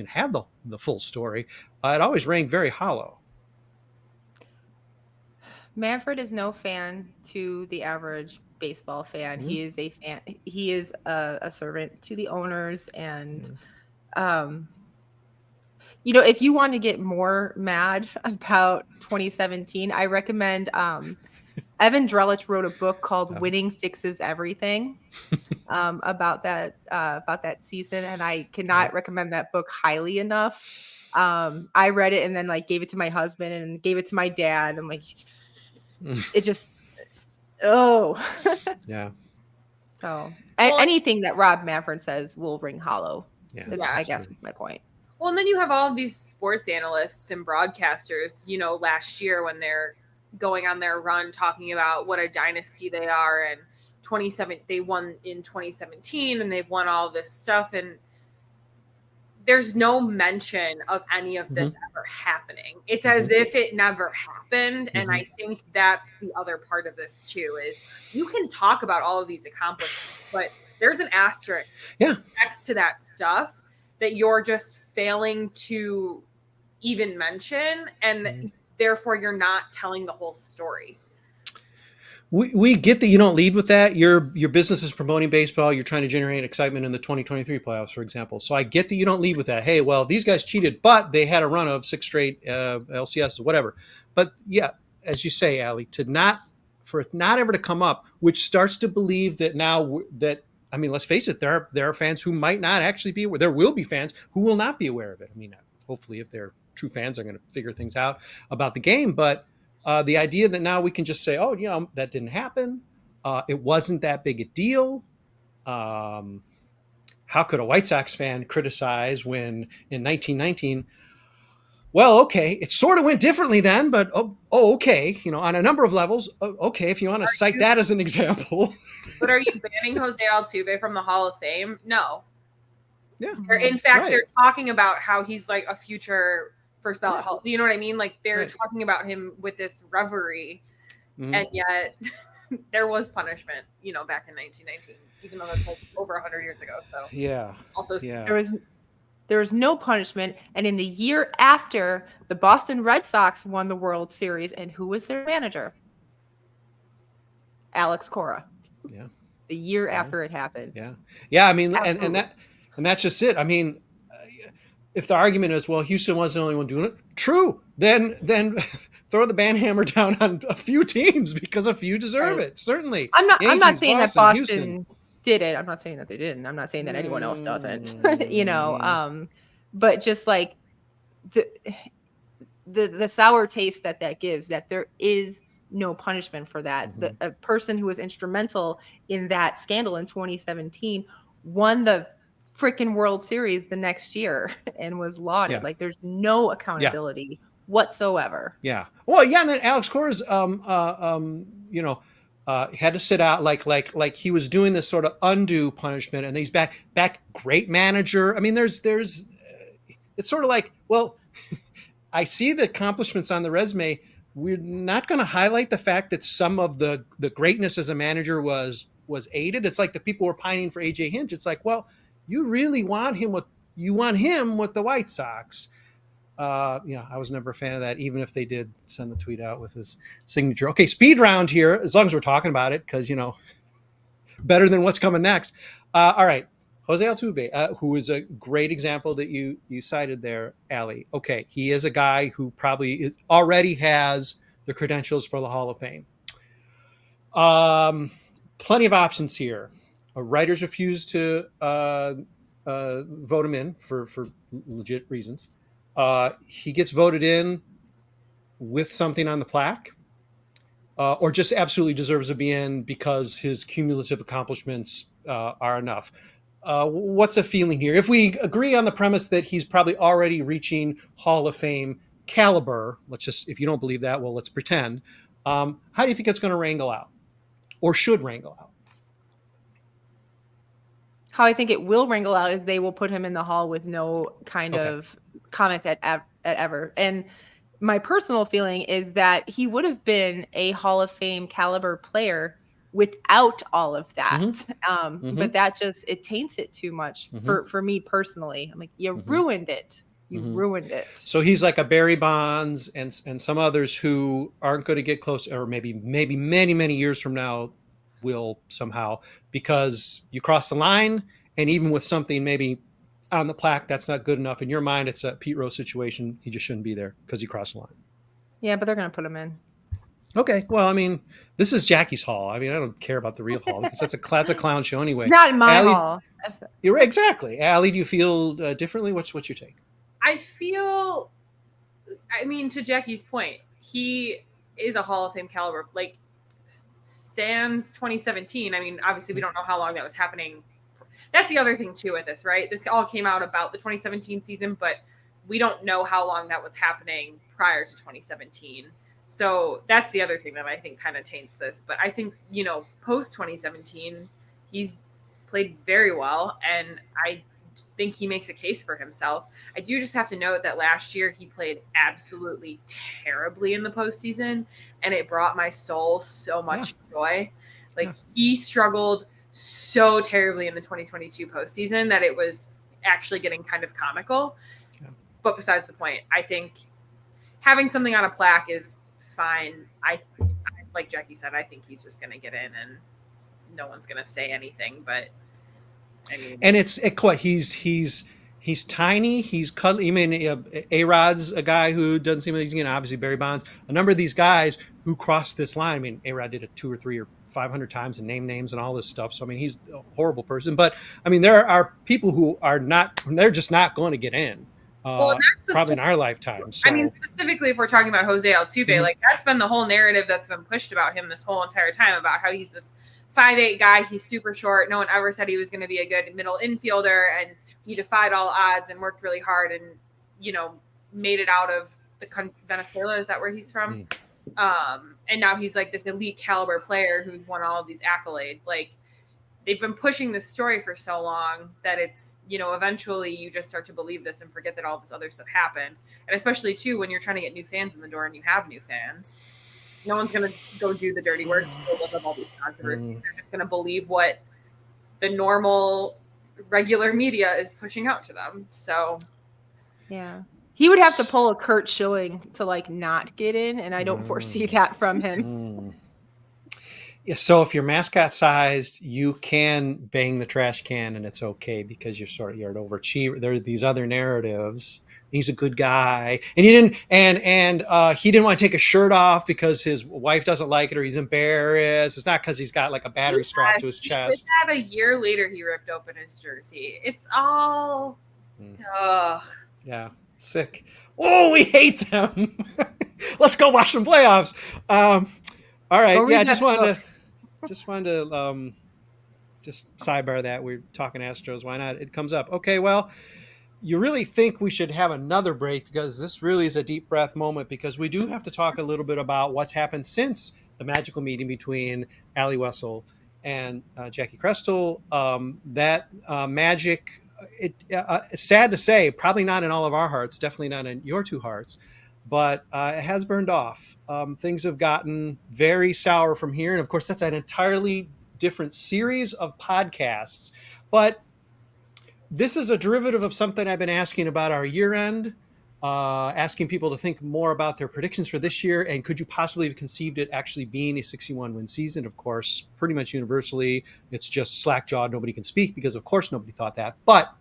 have the full story. It always rang very hollow. Manfred is no fan to the average baseball fan. He is a fan. He is a servant to the owners. And, if you want to get more mad about 2017, I recommend Evan Drellich wrote a book called Winning Fixes Everything about that season. And I cannot recommend that book highly enough. I read it and then gave it to my husband and gave it to my dad. And it just, yeah. So anything that Rob Manfred says will ring hollow. Yeah, I guess is my point. Well, and then you have all of these sports analysts and broadcasters, last year when they're going on their run talking about what a dynasty they are, and they won in 2017 and they've won all this stuff, and there's no mention of any of this ever happening. It's as if it never happened. And I think that's the other part of this too, is you can talk about all of these accomplishments, but there's an asterisk next to that stuff that you're just failing to even mention. And therefore you're not telling the whole story. We get that you don't lead with that. Your business is promoting baseball. You're trying to generate excitement in the 2023 playoffs, for example. So I get that you don't lead with that. Hey, well, these guys cheated, but they had a run of 6 straight LCSs, whatever. But yeah, as you say, Allie, for it not ever to come up, which starts to believe that now that, I mean, let's face it, there are fans who might not actually be aware. There will be fans who will not be aware of it. I mean, hopefully if they're true fans, they're going to figure things out about the game. But the idea that now we can just say, oh, that didn't happen. It wasn't that big a deal. How could a White Sox fan criticize when in 1919, well, okay, it sort of went differently then, but okay, on a number of levels, okay, if you want to cite that as an example. But are you banning Jose Altuve from the Hall of Fame? No. Yeah. In fact, they're talking about how he's like a future first ballot Hall. You know what I mean? Like they're talking about him with this reverie, and yet there was punishment, back in 1919, even though that's over 100 years ago. So also there was no punishment. And in the year after, the Boston Red Sox won the World Series, and who was their manager? Alex Cora. Yeah. The year after it happened. Yeah. Yeah. I mean, and that's just it. I mean, if the argument is, well, Houston wasn't the only one doing it, true. Then throw the banhammer down on a few teams because a few deserve it. Certainly. I'm not saying that Boston Houston did it. I'm not saying that they didn't. I'm not saying that anyone else doesn't. But just the sour taste that gives, that there is no punishment for that. A person who was instrumental in that scandal in 2017 won the freaking World Series the next year and was lauded. Yeah. Like, there's no accountability whatsoever. Yeah. Well, yeah, and then Alex Cora's, had to sit out like he was doing this sort of undue punishment, and he's back. Great manager. I mean, there's it's sort of like, well, I see the accomplishments on the resume. We're not going to highlight the fact that some of the greatness as a manager was aided. It's like the people were pining for AJ Hinch. It's like, well, you really want him with the White Sox. I was never a fan of that, even if they did send the tweet out with his signature. Okay, speed round here, as long as we're talking about it, because, better than what's coming next. All right, Jose Altuve, who is a great example that you cited there, Allie. Okay, he is a guy who probably already has the credentials for the Hall of Fame. Plenty of options here. Writers refuse to vote him in for legit reasons. He gets voted in with something on the plaque, or just absolutely deserves to be in because his cumulative accomplishments are enough. What's a feeling here? If we agree on the premise that he's probably already reaching Hall of Fame caliber, if you don't believe that, well, let's pretend. How do you think it's going to wrangle out, or should wrangle out? How I think it will wrangle out is they will put him in the hall with no kind of comment at ever. And my personal feeling is that he would have been a Hall of Fame caliber player without all of that. But that it taints it too much for me personally. I'm like, you ruined it. You ruined it. So he's like a Barry Bonds and some others who aren't going to get close, or maybe many, many years from now will somehow, because you cross the line, and even with something maybe on the plaque that's not good enough in your mind, it's a Pete Rose situation. He just shouldn't be there because he crossed the line. Yeah, but they're going to put him in. Okay, well, I mean, this is Jackie's hall. I mean, I don't care about the real hall because that's a clown show anyway. Not in my Allie, hall. You're right, exactly. Allie, do you feel differently? What's your take? I feel, to Jackie's point, he is a Hall of Fame caliber. Like, sans 2017. Obviously, we don't know how long that was happening. That's the other thing too with this, right? This all came out about the 2017 season, but we don't know how long that was happening prior to 2017. So that's the other thing that I think kind of taints this. But I think, post 2017, he's played very well, and I think he makes a case for himself. I do just have to note that last year he played absolutely terribly in the postseason, and it brought my soul so much joy. He struggled so terribly in the 2022 postseason that it was actually getting kind of comical. Yeah. But besides the point, I think having something on a plaque is fine. I like Jacki said, I think he's just going to get in and no one's going to say anything, but and he's tiny, he's cuddly. A-Rod's a guy who doesn't seem like he's obviously Barry Bonds. A number of these guys who crossed this line. A-Rod did it 200 or 300 or 500 times and name names and all this stuff. So he's a horrible person. But there are people who are not. They're just not going to get in. Well, that's probably in our lifetime. So. Specifically if we're talking about Jose Altuve, that's been the whole narrative that's been pushed about him this whole entire time, about how he's this 5'8" guy. He's super short. No one ever said he was going to be a good middle infielder, and he defied all odds and worked really hard and, made it out of Venezuela. Is that where he's from? And now he's like this elite caliber player who's won all of these accolades. They've been pushing this story for so long that it's, eventually you just start to believe this and forget that all this other stuff happened. And especially too, when you're trying to get new fans in the door and you have new fans, no one's going to go do the dirty work to build up all these controversies. They're just going to believe what the normal regular media is pushing out to them. So yeah, he would have to pull a Kurt Schilling to not get in. And I don't foresee that from him. Yeah, so if you're mascot sized, you can bang the trash can and it's okay because you're an overachiever. There are these other narratives. He's a good guy, and he didn't want to take his shirt off because his wife doesn't like it or he's embarrassed. It's not because he's got a battery strapped to his chest. That a year later he ripped open his jersey. It's all Yeah. Sick. Oh, we hate them. Let's go watch some playoffs. All right. Go read Yeah, that book. just wanted to just sidebar that we're talking Astros. Why not? It comes up. Okay, well, you really think we should have another break because this really is a deep breath moment because we do have to talk a little bit about what's happened since the magical meeting between Allie Wesel and Jacki Krestel. That magic, it's sad to say, probably not in all of our hearts, definitely not in your two hearts, but it has burned off. Things have gotten very sour from here. And of course, that's an entirely different series of podcasts. But this is a derivative of something I've been asking about our year end, asking people to think more about their predictions for this year. And could you possibly have conceived it actually being a 61 win season? Of course, pretty much universally, it's just slack jawed. Nobody can speak because, of course, nobody thought that. But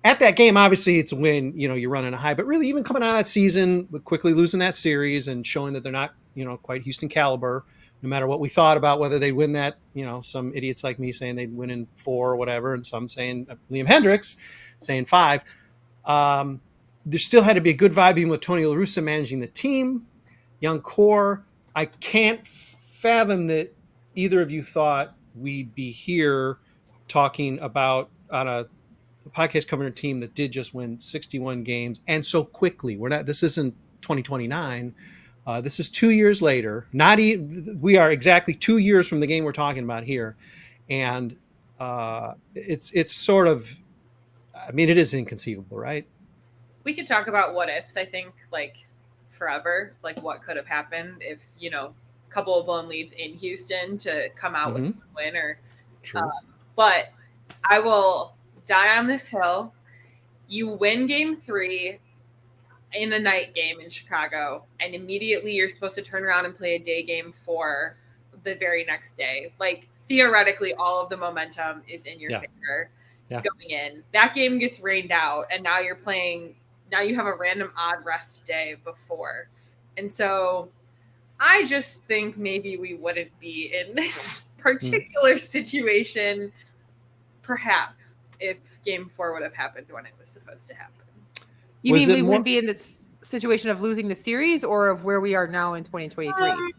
at that game, obviously, it's a win. You're running a high. But really, even coming out of that season, quickly losing that series and showing that they're not, quite Houston caliber, no matter what we thought about whether they'd win that, some idiots like me saying they'd win in 4 or whatever, and some saying Liam Hendricks saying 5. There still had to be a good vibe even with Tony La Russa managing the team, young core. I can't fathom that either of you thought we'd be here talking about on a podcast covering a team that did just win 61 games and so quickly. This isn't 2029. This is 2 years later. We are exactly 2 years from the game we're talking about here. And it's sort of, it is inconceivable, right? We could talk about what ifs, I think, like forever, like what could have happened if, a couple of blown leads in Houston to come out with a win or, but I will die on this hill. You win game 3 in a night game in Chicago, and immediately you're supposed to turn around and play a day game for the very next day. Like, theoretically, all of the momentum is in your favor going in. That game gets rained out, and now you have a random odd rest day before. And so I just think maybe we wouldn't be in this particular situation, perhaps, if game 4 would have happened when it was supposed to happen. You mean we wouldn't be in this situation of losing the series or of where we are now in 2023?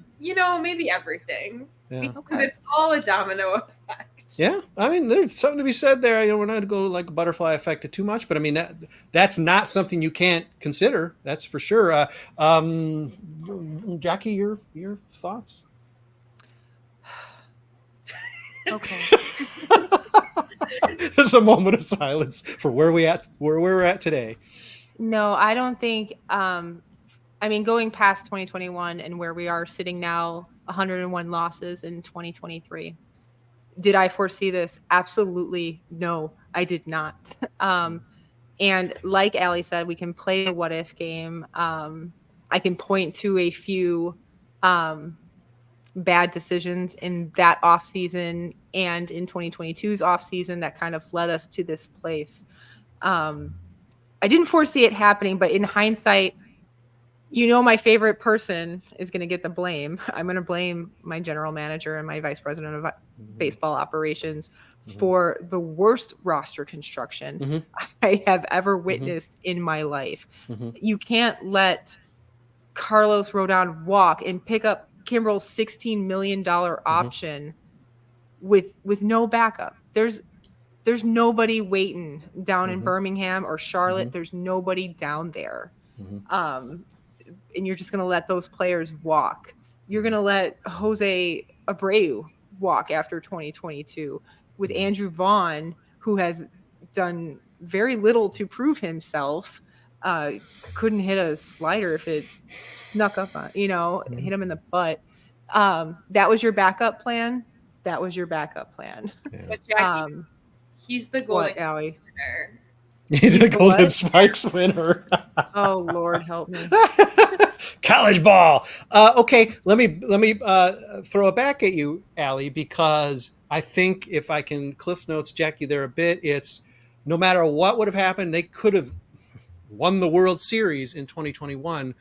Maybe everything. Yeah. Because it's all a domino effect. Yeah. There's something to be said there. We're not going to go like a butterfly effect it too much, but that's not something you can't consider. That's for sure. Jacki, your thoughts? Okay. There's a moment of silence for where we're at today. No, I don't think. Going past 2021 and where we are sitting now, 101 losses in 2023. Did I foresee this? Absolutely no, I did not. And like Allie said, we can play a what if game. I can point to a few bad decisions in that offseason and in 2022's offseason that kind of led us to this place. I didn't foresee it happening, but in hindsight, my favorite person is going to get the blame. I'm going to blame my general manager and my vice president of baseball operations for the worst roster construction I have ever witnessed in my life. You can't let Carlos Rodon walk and pick up Kimbrel's $16 million option with no backup. There's nobody waiting down in Birmingham or Charlotte. There's nobody down there. And you're just going to let those players walk. You're going to let Jose Abreu walk after 2022 with Andrew Vaughn, who has done very little to prove himself. Couldn't hit a slider if it snuck up on, hit him in the butt. That was your backup plan. That was your backup plan. Yeah. But Jacki, he's the golden Allie? winner. He's a Golden Spikes winner. Oh, Lord, help me. College ball. Okay, let me throw it back at you, Allie, because I think if I can Cliff Notes Jacki there a bit, it's no matter what would have happened, they could have won the World Series in 2021.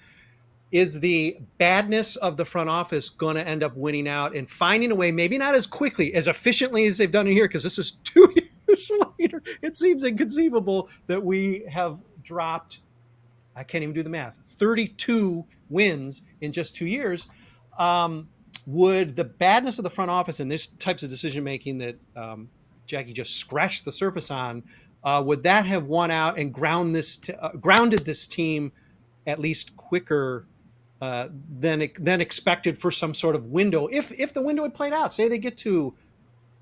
Is the badness of the front office going to end up winning out and finding a way, maybe not as quickly, as efficiently as they've done it here, because this is 2 years later. It seems inconceivable that we have dropped, I can't even do the math, 32 wins in just 2 years. Would the badness of the front office and this types of decision making that Jacki just scratched the surface on, would that have won out and grounded this team at least quicker than expected for some sort of window? If the window had played out, say they get to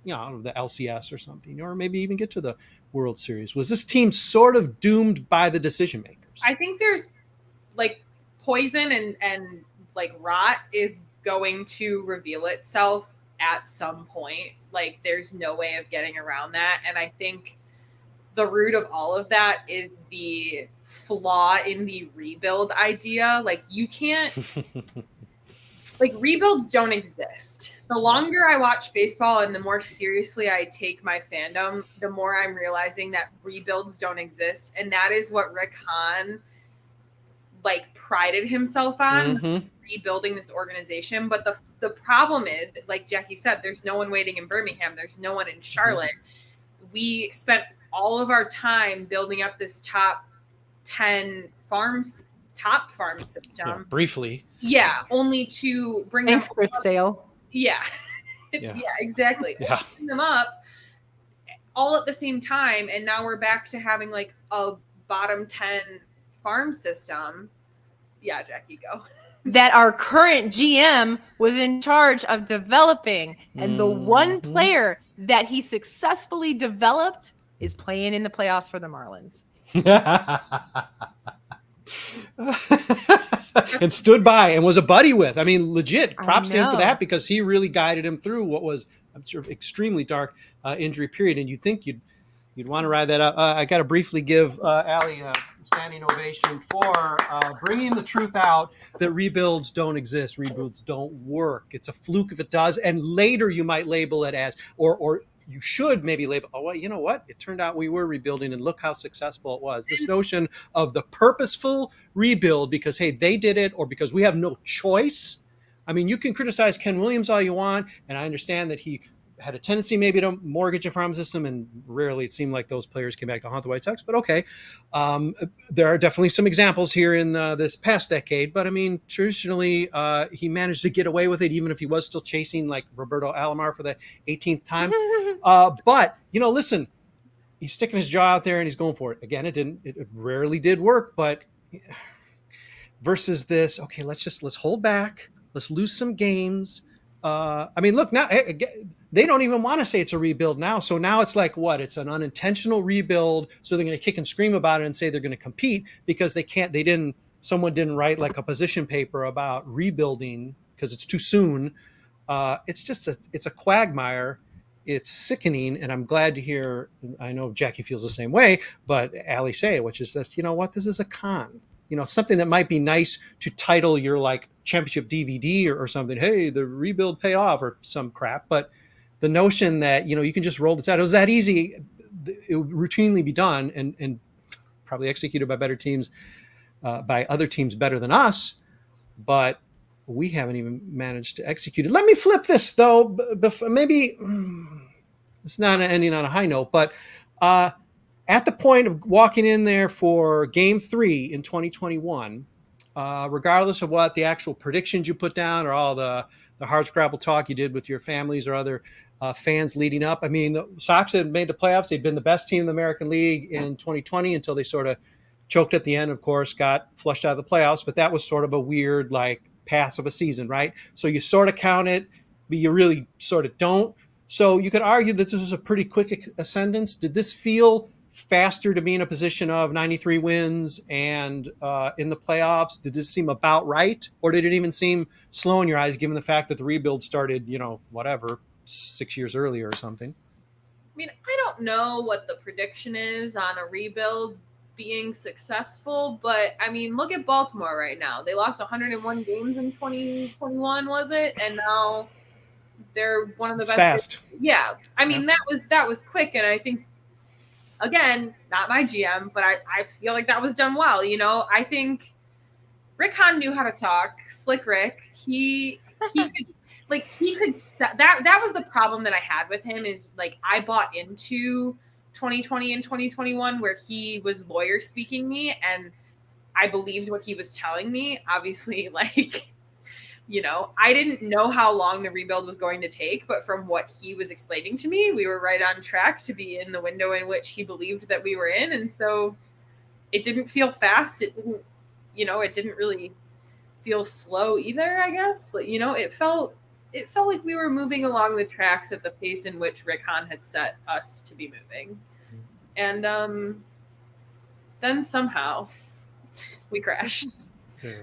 the LCS or something, or maybe even get to the World Series, was this team sort of doomed by the decision makers? I think there's like poison and like rot is going to reveal itself at some point. Like there's no way of getting around that. And I think the root of all of that is the flaw in the rebuild idea. Like you can't, like rebuilds don't exist. The longer I watch baseball and the more seriously I take my fandom, the more I'm realizing that rebuilds don't exist. And that is what Rick Hahn like prided himself on, rebuilding this organization. But the problem is, like Jacki said, there's no one waiting in Birmingham. There's no one in Charlotte. We spent all of our time building up this top 10 top farm system. Yeah, briefly. Yeah, only to bring Thanks, them Krestel. Yeah. Yeah, exactly. Yeah. Bring them up all at the same time. And now we're back to having like a bottom 10 farm system. Yeah, Jacki, go. That our current GM was in charge of developing. And the one player that he successfully developed is playing in the playoffs for the Marlins. And stood by and was a buddy with. I mean, legit props to him for that, because he really guided him through what was, I'm sure, extremely dark injury period. And you'd think you'd want to ride that up. I got to briefly give Allie a standing ovation for bringing the truth out that rebuilds don't exist. Rebuilds don't work. It's a fluke if it does. And later you might label it as, or you should maybe label, oh, well, you know what? It turned out we were rebuilding and look how successful it was. This notion of the purposeful rebuild because, hey, they did it, or because we have no choice. I mean, you can criticize Ken Williams all you want, and I understand that he had a tendency maybe to mortgage a farm system, and rarely it seemed like those players came back to haunt the White Sox, but okay. There are definitely some examples here in this past decade, but I mean, traditionally, he managed to get away with it, even if he was still chasing like Roberto Alomar for the 18th time. But, listen, he's sticking his jaw out there and he's going for it. Again, it rarely did work, but versus this, okay, let's hold back. Let's lose some games. I mean, look, now they don't even want to say it's a rebuild now. So now it's like, what? It's an unintentional rebuild. So they're going to kick and scream about it and say they're going to compete because someone didn't write like a position paper about rebuilding because it's too soon. It's a quagmire. It's sickening. And I'm glad to hear, I know Jacki feels the same way, but Allie say it, which is just, you know what? This is a con. Something that might be nice to title your like championship DVD or something. Hey, the rebuild paid off or some crap. But the notion that, you can just roll this out. It was that easy. It would routinely be done and probably executed by better teams, by other teams better than us. But we haven't even managed to execute it. Let me flip this though. Maybe it's not ending on a high note, but at the point of walking in there for Game 3 in 2021, regardless of what the actual predictions you put down or all the hardscrabble talk you did with your families or other fans leading up, I mean, the Sox had made the playoffs. They'd been the best team in the American League in 2020 until they sort of choked at the end, of course, got flushed out of the playoffs. But that was sort of a weird, like, pass of a season, right? So you sort of count it, but you really sort of don't. So you could argue that this was a pretty quick ascendance. Did this feel faster to be in a position of 93 wins and in the playoffs? Did this seem about right? Or did it even seem slow in your eyes, given the fact that the rebuild started, 6 years earlier or something? I mean, I don't know what the prediction is on a rebuild being successful, but I mean, look at Baltimore right now. They lost 101 games in 2021, was it? And now they're one of the best. Fast. Yeah. I mean, that was quick. And I think, again, not my GM, but I feel like that was done well. I think Rick Hahn knew how to talk. Slick Rick. He could that was the problem that I had with him is like I bought into 2020 and 2021 where he was lawyer speaking me, and I believed what he was telling me. Obviously, like, you know, I didn't know how long the rebuild was going to take, but from what he was explaining to me, we were right on track to be in the window in which he believed that we were in. And so it didn't feel fast. It didn't, you know, it didn't really feel slow either, I guess. Like, you know, it felt like we were moving along the tracks at the pace in which Rick Hahn had set us to be moving. And then somehow we crashed.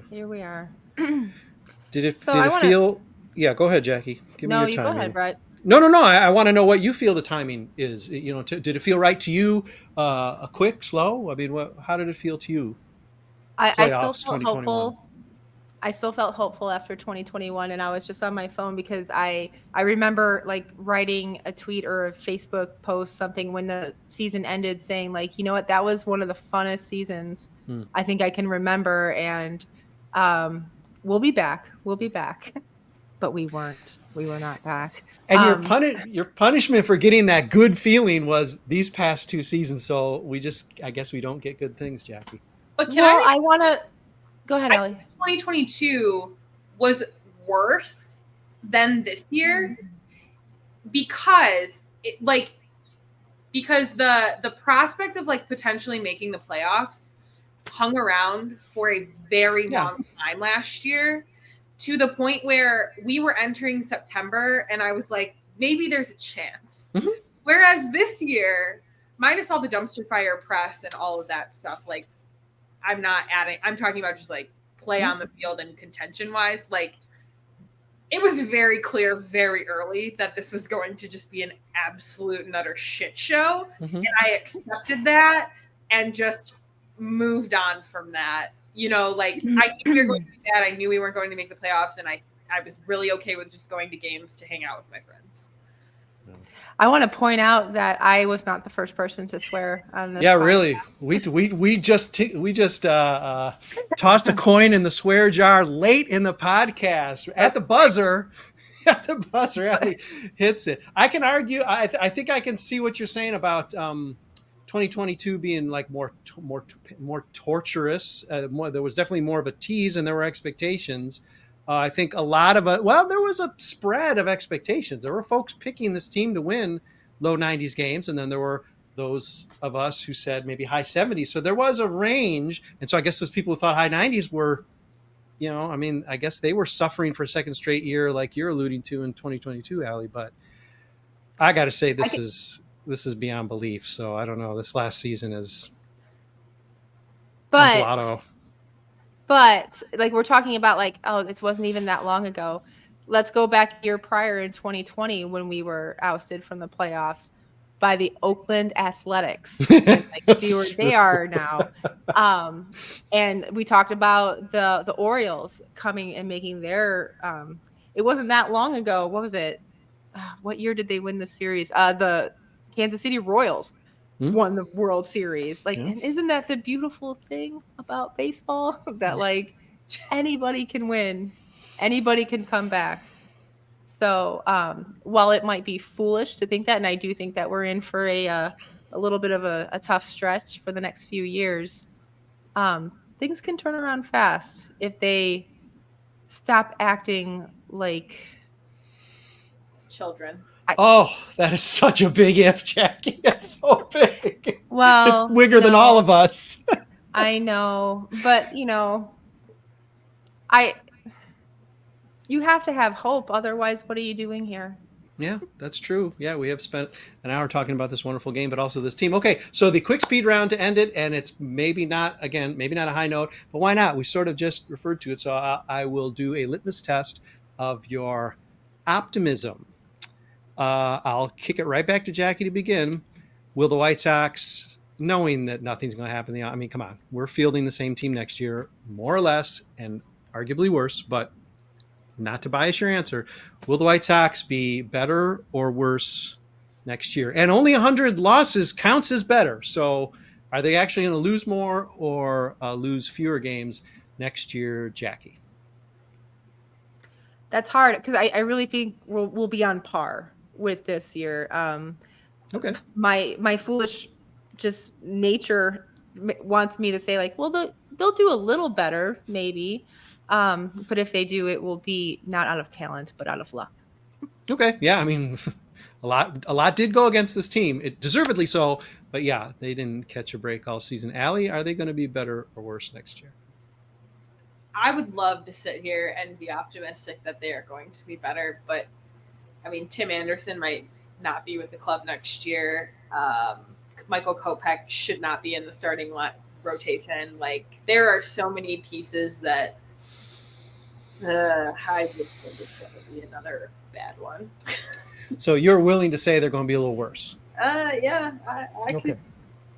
Here we are. Did it So feel? Yeah, go ahead, Jacki. Give me No, your you go timing. ahead, Brett. No. I want to know what you feel the timing is. You know, did it feel right to you? A quick, slow? I mean, how did it feel to you? I still Playoffs felt 2021. hopeful. I still felt hopeful after 2021, and I was just on my phone because I remember like writing a tweet or a Facebook post, something when the season ended, saying like, you know what, that was one of the funnest seasons I think I can remember, and we'll be back, but we weren't. We were not back. And your punishment for getting that good feeling was these past 2 seasons. So I guess we don't get good things, Jacki. But I want to go ahead, Allie. 2022 was worse than this year because the prospect of like potentially making the playoffs hung around for a very long time last year, to the point where we were entering September and I was like, maybe there's a chance. Mm-hmm. Whereas this year, minus all the dumpster fire press and all of that stuff, like I'm talking about just like play on the field and contention wise, like it was very clear very early that this was going to just be an absolute and utter shit show. Mm-hmm. And I accepted that and just moved on from that. You know, like I knew we were going to do that. I knew we weren't going to make the playoffs, and I was really okay with just going to games to hang out with my friends. I want to point out that I was not the first person to swear on this. Yeah, podcast. Really. We just tossed a coin in the swear jar late in the podcast at the buzzer. At the buzzer, Allie hits it. I can argue. I think I can see what you're saying about 2022 being like more torturous. There was definitely more of a tease, and there were expectations. I think a lot of it. Well, there was a spread of expectations. There were folks picking this team to win low 90s games, and then there were those of us who said maybe high 70s. So there was a range, and so I guess those people who thought high 90s were, you know, I mean, I guess they were suffering for a second straight year, like you're alluding to in 2022, Allie. But I got to say, this is beyond belief. So I don't know. This last season is blotto. But like we're talking about, like, oh, this wasn't even that long ago. Let's go back a year prior in 2020 when we were ousted from the playoffs by the Oakland Athletics. And, like, see where they are now. And we talked about the Orioles coming and making their. It wasn't that long ago. What was it? What year did they win the series? The Kansas City Royals won the World Series. Like, and isn't that the beautiful thing about baseball? That like anybody can win, anybody can come back. So while it might be foolish to think that, and I do think that we're in for a little bit of a tough stretch for the next few years, things can turn around fast if they stop acting like children. That is such a big if, Jacki. It's so big. Well, it's bigger than all of us. I know, but you know, you have to have hope. Otherwise, what are you doing here? Yeah, that's true. Yeah, we have spent an hour talking about this wonderful game, but also this team. Okay, so the quick speed round to end it, and it's maybe not a high note, but why not? We sort of just referred to it, so I will do a litmus test of your optimism. I'll kick it right back to Jacki to begin. Will the White Sox, knowing that nothing's going to happen, I mean, come on, we're fielding the same team next year, more or less, and arguably worse, but not to bias your answer. Will the White Sox be better or worse next year? And only 100 losses counts as better. So are they actually going to lose more or lose fewer games next year, Jacki? That's hard because I really think we'll be on par with this year. Okay. My foolish just nature wants me to say like, well, they'll do a little better maybe, but if they do, it will be not out of talent but out of luck. Okay, yeah, I mean, a lot did go against this team. It deservedly so, but yeah, they didn't catch a break all season. Allie, are they going to be better or worse next year? I would love to sit here and be optimistic that they are going to be better, but I mean, Tim Anderson might not be with the club next year. Michael Kopech should not be in the starting rotation. Like, there are so many pieces that I just think it's going to be another bad one. So you're willing to say they're going to be a little worse? Yeah, I Okay. could.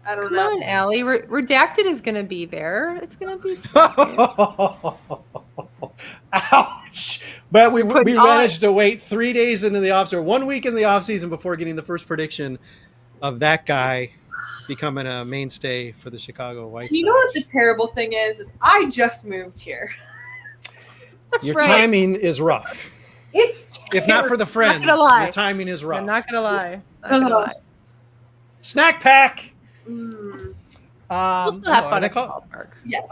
I don't Come know. on, Allie. Redacted is going to be there. It's going to be. Ouch! But we Putting on- managed to wait 3 days into the off, or 1 week in the off season before getting the first prediction of that guy becoming a mainstay for the Chicago White Sox. You know what the terrible thing is I just moved here. Your Right. timing is rough. It's If not for the friends, gonna lie. your timing is rough. I'm not going to lie. Not gonna lie. Snack pack. Mm, We'll still have no, are fun they at the called- ballpark. yes.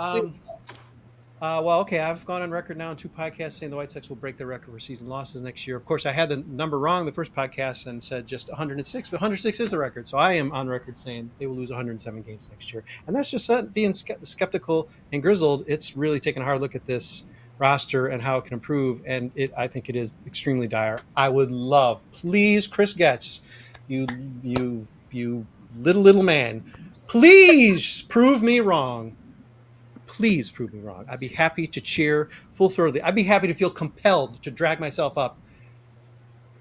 Well, okay, I've gone on record now in 2 podcasts saying the White Sox will break their record for season losses next year. Of course, I had the number wrong the first podcast and said just 106, but 106 is the record. So I am on record saying they will lose 107 games next year. And that's just being skeptical and grizzled. It's really taking a hard look at this roster and how it can improve. And I think it is extremely dire. I would love, please, Chris Getz, you little man, please prove me wrong. Please prove me wrong. I'd be happy to cheer full-throatedly. I'd be happy to feel compelled to drag myself up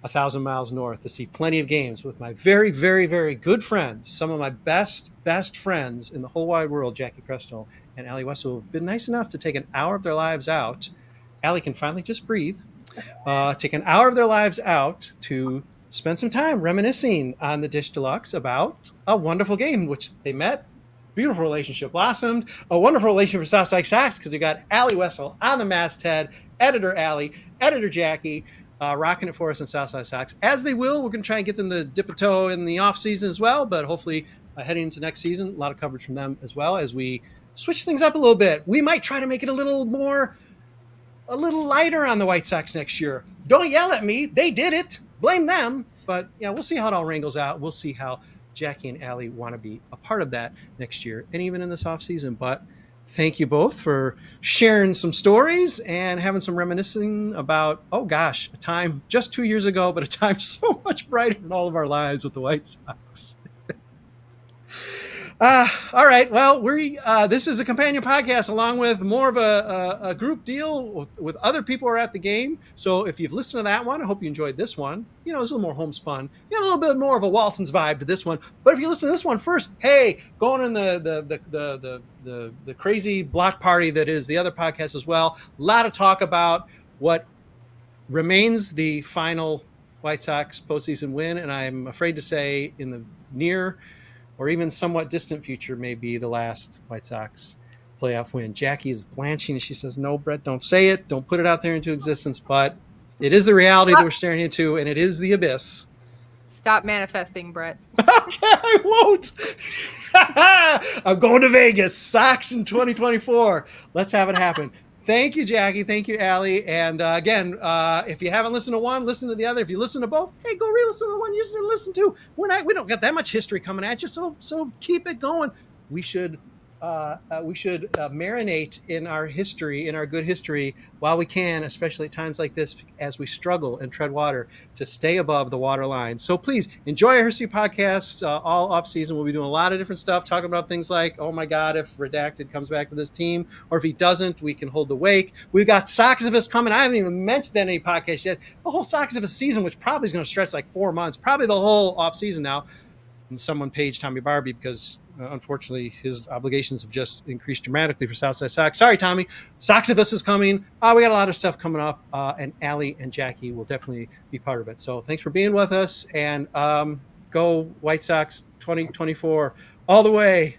1,000 miles north to see plenty of games with my very, very, very good friends, some of my best friends in the whole wide world, Jacki Krestel and Allie Wesel, have been nice enough to take an hour of their lives out. Allie can finally just breathe. Take an hour of their lives out to spend some time reminiscing on the Dish Deluxe about a wonderful game, which they met. Beautiful relationship blossomed. A wonderful relationship for South Side Sox because we got Allie Wesel on the masthead, editor Allie, editor Jacki, rocking it for us in South Side Sox. As they will, we're going to try and get them to dip a toe in the off season as well, but hopefully heading into next season, a lot of coverage from them as well as we switch things up a little bit. We might try to make it a little lighter on the White Sox next year. Don't yell at me. They did it. Blame them. But yeah, we'll see how it all wrangles out. We'll see how Jacki and Allie want to be a part of that next year and even in this off season. But thank you both for sharing some stories and having some reminiscing about, oh gosh, a time just 2 years ago, but a time so much brighter in all of our lives with the White Sox. All right. Well, this is a companion podcast along with more of a group deal with other people who are at the game. So if you've listened to that one, I hope you enjoyed this one. You know, it's a little more homespun. You know, a little bit more of a Walton's vibe to this one. But if you listen to this one first, hey, going in the crazy block party that is the other podcast as well. A lot of talk about what remains the final White Sox postseason win, and I'm afraid to say in the near or even somewhat distant future may be the last White Sox playoff win. Jacki is blanching and she says, no, Brett, don't say it. Don't put it out there into existence. But it is the reality that we're staring into, and it is the abyss. Stop manifesting, Brett. Okay, I won't. I'm going to Vegas. Sox in 2024. Let's have it happen. Thank you, Jacki. Thank you, Allie. And again, if you haven't listened to one, listen to the other. If you listen to both, hey, go re-listen to the one you didn't listen to. We don't got that much history coming at you, so keep it going. We should marinate in our history, in our good history, while we can, especially at times like this, as we struggle and tread water to stay above the water line. So please enjoy our history podcasts all off season. We'll be doing a lot of different stuff, talking about things like, oh my God, if Redacted comes back to this team, or if he doesn't, we can hold the wake. We've got Soxivus coming. I haven't even mentioned that in any podcast yet. The whole Soxivus season, which probably is going to stretch like 4 months, probably the whole off season now. And someone paged Tommy Barbie because unfortunately his obligations have just increased dramatically for South Side Sox. Sorry, Tommy. Soxivus is coming. We got a lot of stuff coming up, and Allie and Jacki will definitely be part of it. So thanks for being with us, and go White Sox 2024 all the way.